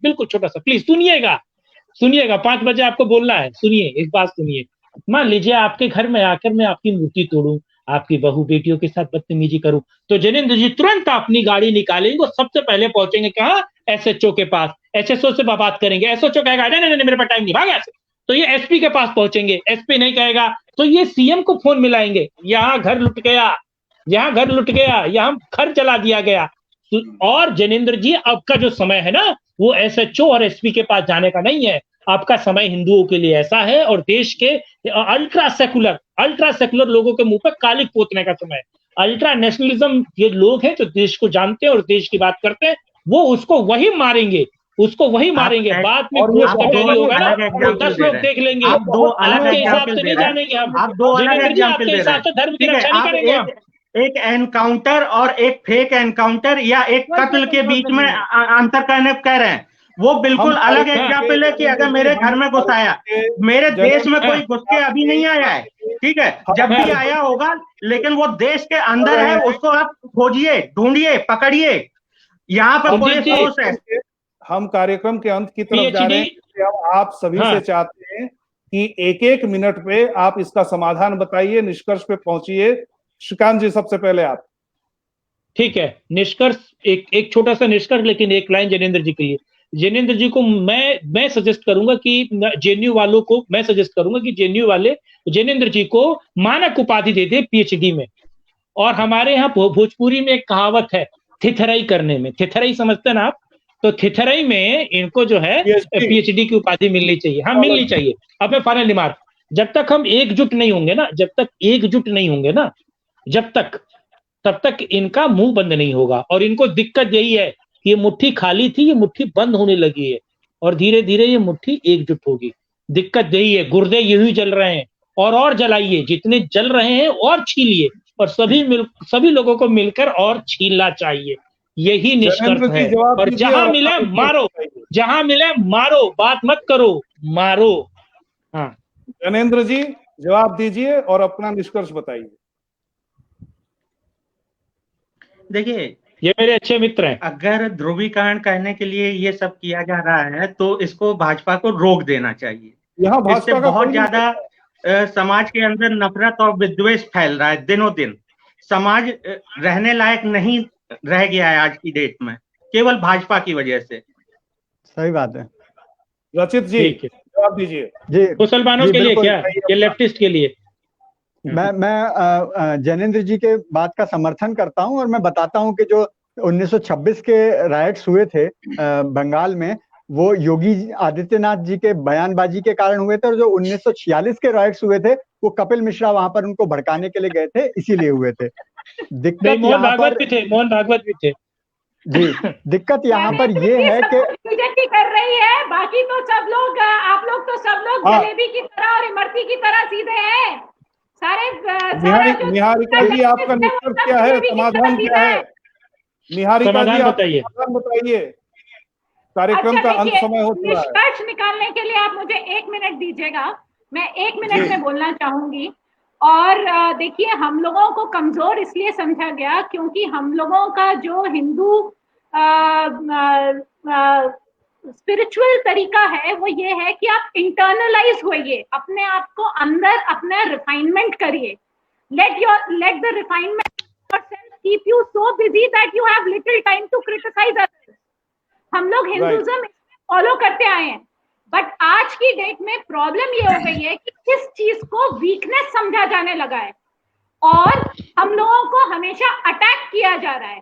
बिल्कुल छोटा सा, प्लीज सुनिएगा। 5 बजे आपको बोलना है, सुनिए, एक बात सुनिए। मान लीजिए आपके घर में आकर मैं आपकी मूर्ति तोड़ूं, आपकी बहू बेटियों के साथ बदतमीजी करूं, तो जनेंद्र जी तुरंत अपनी गाड़ी निकालेंगे, वो सबसे पहले पहुंचेंगे कहाँ? एसएचओ के पास, एसएचओ से बात करेंगे, एसएचओ कहेगा नहीं मेरे पास टाइम नहीं, भाग ऐसे, तो ये एसपी के पास पहुंचेंगे, एसपी नहीं कहेगा तो ये सीएम को फोन मिलाएंगे, यहाँ घर लुट गया, यहाँ घर जला दिया गया। और जनेंद्र जी, आपका जो समय है ना, वो एसएचओ और एसपी के पास जाने का नहीं है, आपका समय हिंदुओं के लिए ऐसा है, और देश के अल्ट्रा सेकुलर लोगों के मुंह पे कालिक पोतने का समय है। अल्ट्रा नेशनलिज्म ये लोग हैं जो देश को जानते हैं और देश की बात करते हैं, वो उसको वही मारेंगे। बाद में होगा ना, 10 लोग देख लेंगे, आपके हिसाब से नहीं जानेंगे हम। आप दो अलग एग्जाम्पल दे रहे हैं। धर्म की रक्षा नहीं करेंगे हम। एक एनकाउंटर और एक फेक एनकाउंटर या एक कत्ल के बीच में अंतर करने कह रहे हैं, वो बिल्कुल अलग एग्जाम्पल है कि अगर मेरे घर में घुस आया, मेरे देश में कोई घुस के अभी नहीं आया है, ठीक है, जब भी आया होगा, लेकिन वो देश के अंदर है, उसको आप खोजिए, ढूंढिए, पकड़िए। यहाँ पर पुलिस फोर्स है। हम कार्यक्रम के अंत की तरफ जा रहे हैं। हम आप सभी से चाहते हैं कि एक मिनट पे आप इसका समाधान बताइए, निष्कर्ष पे पहुंचिए। श्रीकांत जी, सबसे पहले आप। ठीक है, निष्कर्ष, एक छोटा सा निष्कर्ष, लेकिन एक लाइन जनेंद्र जी के लिए। जनेंद्र जी को मैं सजेस्ट करूंगा कि जेएनयू वालों को मैं सजेस्ट करूंगा कि जेएनयू वाले जनेंद्र जी को मानक उपाधि दे दे पीएचडी में। और हमारे यहाँ भोजपुरी में एक कहावत है, थिथराई करने में, थिथराई समझते हैं ना आप, तो थिथराई में इनको जो है पीएचडी की उपाधि मिलनी चाहिए। हाँ, मिलनी चाहिए। अब मैं फाइनल रिमार्क, जब तक हम एकजुट नहीं होंगे ना, तब तक इनका मुंह बंद नहीं होगा। और इनको दिक्कत यही है कि ये मुट्ठी खाली थी, ये मुट्ठी बंद होने लगी है, और धीरे धीरे ये मुट्ठी एकजुट होगी। दिक्कत यही है, गुर्दे यही जल रहे हैं, और जलाइए, जितने जल रहे हैं और छीलिए, और सभी लोगों को मिलकर और छीलना चाहिए। यही निष्कर्ष है। और जहां मिले मारो, बात मत करो, मारो। हाँ, जनेंद्र जी जवाब दीजिए और अपना निष्कर्ष बताइए। देखिए, ये मेरे अच्छे मित्र हैं। अगर ध्रुवीकरण करने के लिए ये सब किया जा रहा है, तो इसको भाजपा को रोक देना चाहिए। यहाँ भाजपा इससे बहुत ज्यादा समाज के अंदर नफरत और विद्वेष फैल रहा है। दिनों दिन समाज रहने लायक नहीं रह गया है आज की डेट में, केवल भाजपा की वजह से। सही बात है। रचित जी जवाब दीजिए। जी, मुसलमानों के लिए क्या, ये लेफ्टिस्ट के लिए? मैं जनेंद्र जी के बात का समर्थन करता हूं, और मैं बताता हूं कि जो 1926 के राइट्स हुए थे बंगाल में, वो योगी आदित्यनाथ जी के बयानबाजी के कारण हुए थे, और जो 1946 के राइट्स हुए थे, वो कपिल मिश्रा वहां पर उनको भड़काने के लिए गए थे, इसीलिए हुए थे। दिक्कत मोहन भागवत भी थे। जी, दिक्कत यहाँ पर ये है कि बीजेपी कर रही है, बाकी तो सब लोग, आप लोग तो सब लोग जलेबी की तरह और इमरती की तरह सीधे हैं सारे। निहारिका जी, आपका निष्कर्ष क्या है, समाधान क्या है? निहारिका जी, बताइए, कार्यक्रम का अंत समय हो चुका है। निष्कर्ष निकालने के लिए आप मुझे 1 मिनट दीजिएगा, मैं 1 मिनट में बोलना चाहूंगी। और देखिए, हम लोगों को कमजोर इसलिए समझा गया क्योंकि हम लोगों का जो हिंदू स्पिरिचुअल तरीका है वो ये है कि आप इंटरनलाइज होइए, अपने आप को अंदर अपना रिफाइनमेंट करिए। let the refinement yourself keep you so busy that you have little time to criticize others। हम लोग हिंदुइज्म फॉलो करते आए हैं, बट आज की डेट में प्रॉब्लम ये हो गई है कि इस चीज को वीकनेस समझा जाने लगा है और हम लोगों को हमेशा अटैक किया जा रहा है।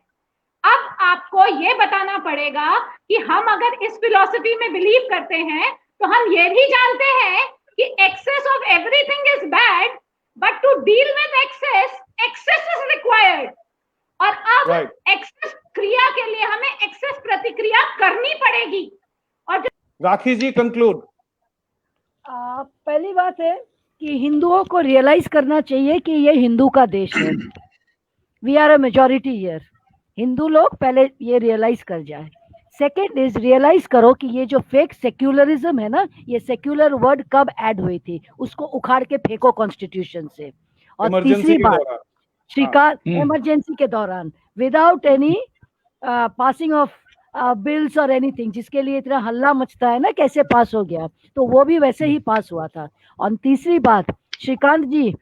अब आपको ये बताना पड़ेगा कि हम अगर इस फिलॉसफी में बिलीव करते हैं तो हम ये भी जानते हैं कि excess of everything is bad, but to deal with excess is required. और अब एक्सेस क्रिया के लिए हमें एक्सेस प्रतिक्रिया करनी पड़ेगी। और राखी जी कंक्लूड। पहली बात है कि हिंदुओं को रियलाइज करना चाहिए कि ये हिंदू का देश है। We are a majority here. Hindu लोग पहले ये रियलाइज कर जाए। सेकेंड इज रियलाइज करो कि ये जो फेक सेक्युलरिज्म है ना, ये सेक्युलर वर्ड कब ऐड हुई थी, उसको उखाड़ के फेंको कॉन्स्टिट्यूशन से। और तीसरी बात, श्रीकांत, इमरजेंसी के दौरान without any passing of bills और एनीथिंग, जिसके लिए इतना हल्ला मचता है ना कैसे पास हो गया, तो वो भी वैसे ही पास हुआ था। और तीसरी बात, श्रीकांत जी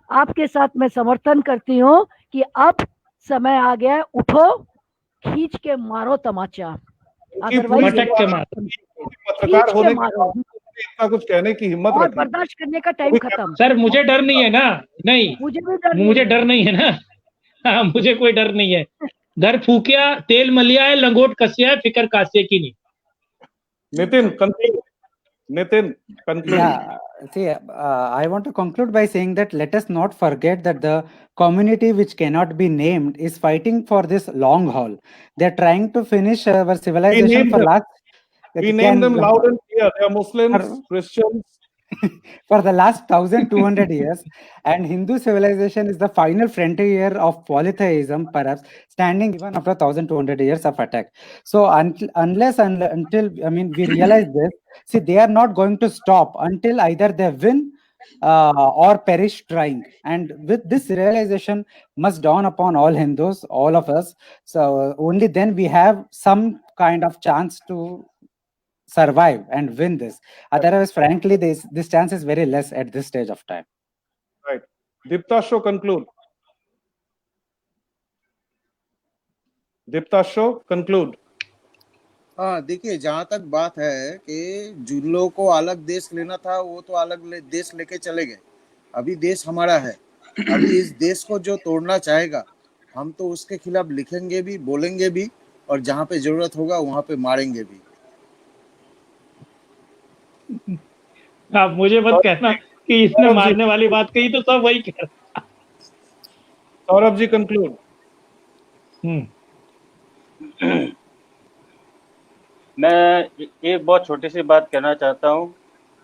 आपके साथ मैं समर्थन करती हूँ कि अब समय आ गया है, उठो, खींच के मारो तमाचा। पत्रकार होने इतना कुछ कहने की हिम्मत और बर्दाश्त करने का टाइम खत्म। सर मुझे डर नहीं है ना, नहीं मुझे डर नहीं है ना, हाँ, मुझे कोई डर नहीं है। घर फूकिया, तेल मलिया है, लंगोट कसिया है, फिकर कासिया की नहीं। Nitin, conclude. Yeah, see, I want to conclude by saying that let us not forget that the community which cannot be named is fighting for this long haul. They're trying to finish our civilization for last. We name them loud and clear. They are Muslims, Christians. For the last 1200 years, and Hindu civilization is the final frontier of polytheism, perhaps standing even after 1200 years of attack. So until I mean, we realize this, see, they are not going to stop until either they win or perish trying. And with this realization must dawn upon all Hindus, all of us. So only then we have some kind of chance to survive and win this. Otherwise, frankly, this chance is very less at this stage of time. Right. Diptasho, conclude. Diptasho, conclude. हाँ, देखिए, जहाँ तक बात है कि जिन लोगों को अलग देश लेना था वो तो अलग देश लेके चले गए। अभी देश हमारा है। अभी इस देश को जो तोड़ना चाहेगा, हम तो उसके खिलाफ लिखेंगे भी, बोलेंगे भी, और जहाँ पे जरूरत होगा वहाँ पे मारेंगे भी। आप मुझे मत कहना कि इसने मारने वाली बात कही तो सब वही कह रहा। सौरभ जी कंक्लूड। मैं एक बहुत छोटी सी बात कहना चाहता हूँ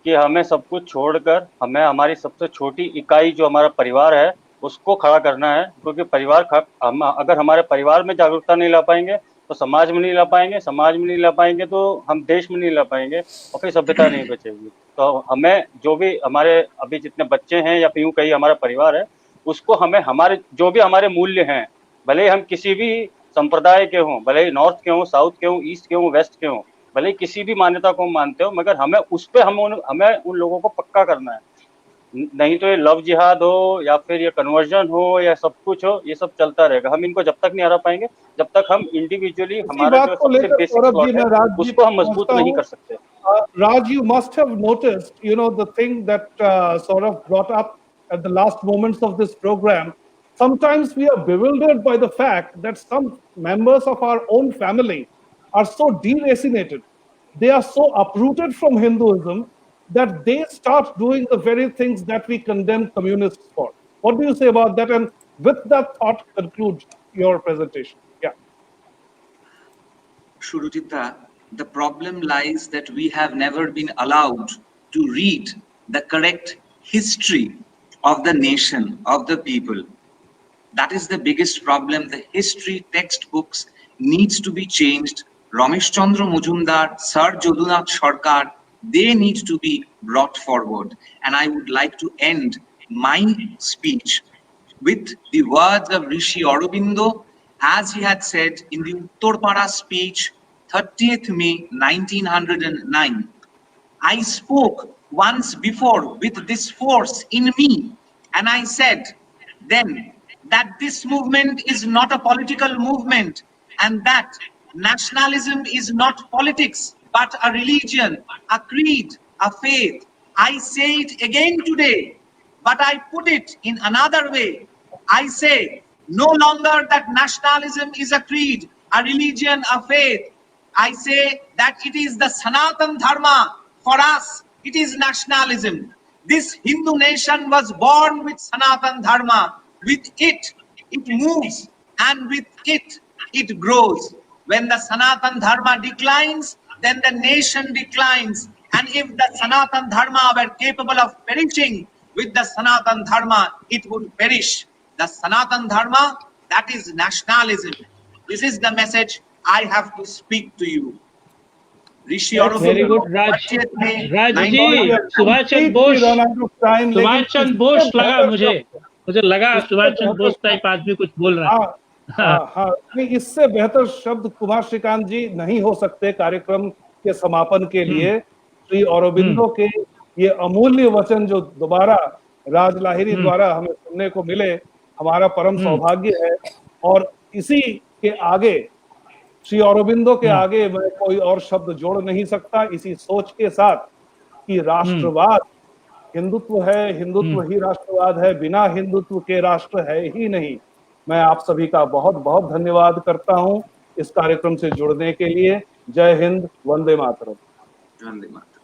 कि हमें सब कुछ छोड़कर हमें हमारी सबसे छोटी इकाई जो हमारा परिवार है उसको खड़ा करना है, क्योंकि अगर हमारे परिवार में जागरूकता नहीं ला पाएंगे तो समाज में नहीं ला पाएंगे, समाज में नहीं ला पाएंगे तो हम देश में नहीं ला पाएंगे और फिर सभ्यता नहीं बचेगी। तो हमें जो भी हमारे अभी जितने बच्चे हैं या फिर यूं कहीं हमारा परिवार है, उसको हमें हमारे जो भी हमारे मूल्य हैं, भले ही हम किसी भी संप्रदाय के हों, भले ही नॉर्थ के हों, साउथ के हों, ईस्ट के हों, वेस्ट के हों, भले ही किसी भी मान्यता को मानते हो, मगर हमें उस पर हमें उन लोगों को पक्का करना है। नहीं तो ये लव जिहाद हो या फिर ये कन्वर्जन हो या सब कुछ हो, ये सब चलता रहेगा। हम इनको जब तक नहीं हरा पाएंगे जब तक हम इंडिविजुअली हमारा जो सबसे बेसिक प्लॉट है उसको हम मजबूत नहीं कर सकते। Raj, you must have noticed, you know, the thing that Saurabh brought up at the last moments of this program. Sometimes we are bewildered by the fact that some members of our own family are so deracinated, they are so uprooted from Hinduism that they start doing the very things that we condemn communists for. What do you say about that? And with that thought, conclude your presentation. Yeah. Shurujita, the problem lies that we have never been allowed to read the correct history of the nation, of the people. That is the biggest problem. The history textbooks needs to be changed. Ramesh Chandra Mujumdar, Sir Jadunath Sarkar, they need to be brought forward. And I would like to end my speech with the words of Rishi Aurobindo, as he had said in the Uttarpara speech, 30th May 1909. I spoke once before with this force in me, and I said then that this movement is not a political movement and that nationalism is not politics, but a religion, a creed, a faith. I say it again today, but I put it in another way. I say no longer that nationalism is a creed, a religion, a faith. I say that it is the Sanatan Dharma. For us, it is nationalism. This Hindu nation was born with Sanatan Dharma. With it, it moves, and with it, it grows. When the Sanatan Dharma declines, then the nation declines. And if the Sanatan Dharma were capable of perishing, with the Sanatan Dharma, it would perish. The Sanatan Dharma, that is nationalism. This is the message I have to speak to you. Rishi very good Raj ji, Subhash Chandra Bose लगा मुझे लगा Subhash Chandra Bose type आदमी कुछ बोल रहा है। हाँ, इससे बेहतर शब्द कुमार श्रीकांत जी नहीं हो सकते कार्यक्रम के समापन के लिए। श्री अरबिंदो के ये अमूल्य वचन जो दोबारा राज लाहिरी द्वारा हमें सुनने को मिले, हमारा परम सौभाग्य है। और इसी के आगे, श्री अरबिंदो के आगे मैं कोई और शब्द जोड़ नहीं सकता, इसी सोच के साथ कि राष्ट्रवाद हिंदुत्व है, हिंदुत्व ही राष्ट्रवाद है, बिना हिंदुत्व के राष्ट्र है ही नहीं। मैं आप सभी का बहुत बहुत धन्यवाद करता हूं इस कार्यक्रम से जुड़ने के लिए। जय हिंद, वंदे मातरम। वंदे मातरम।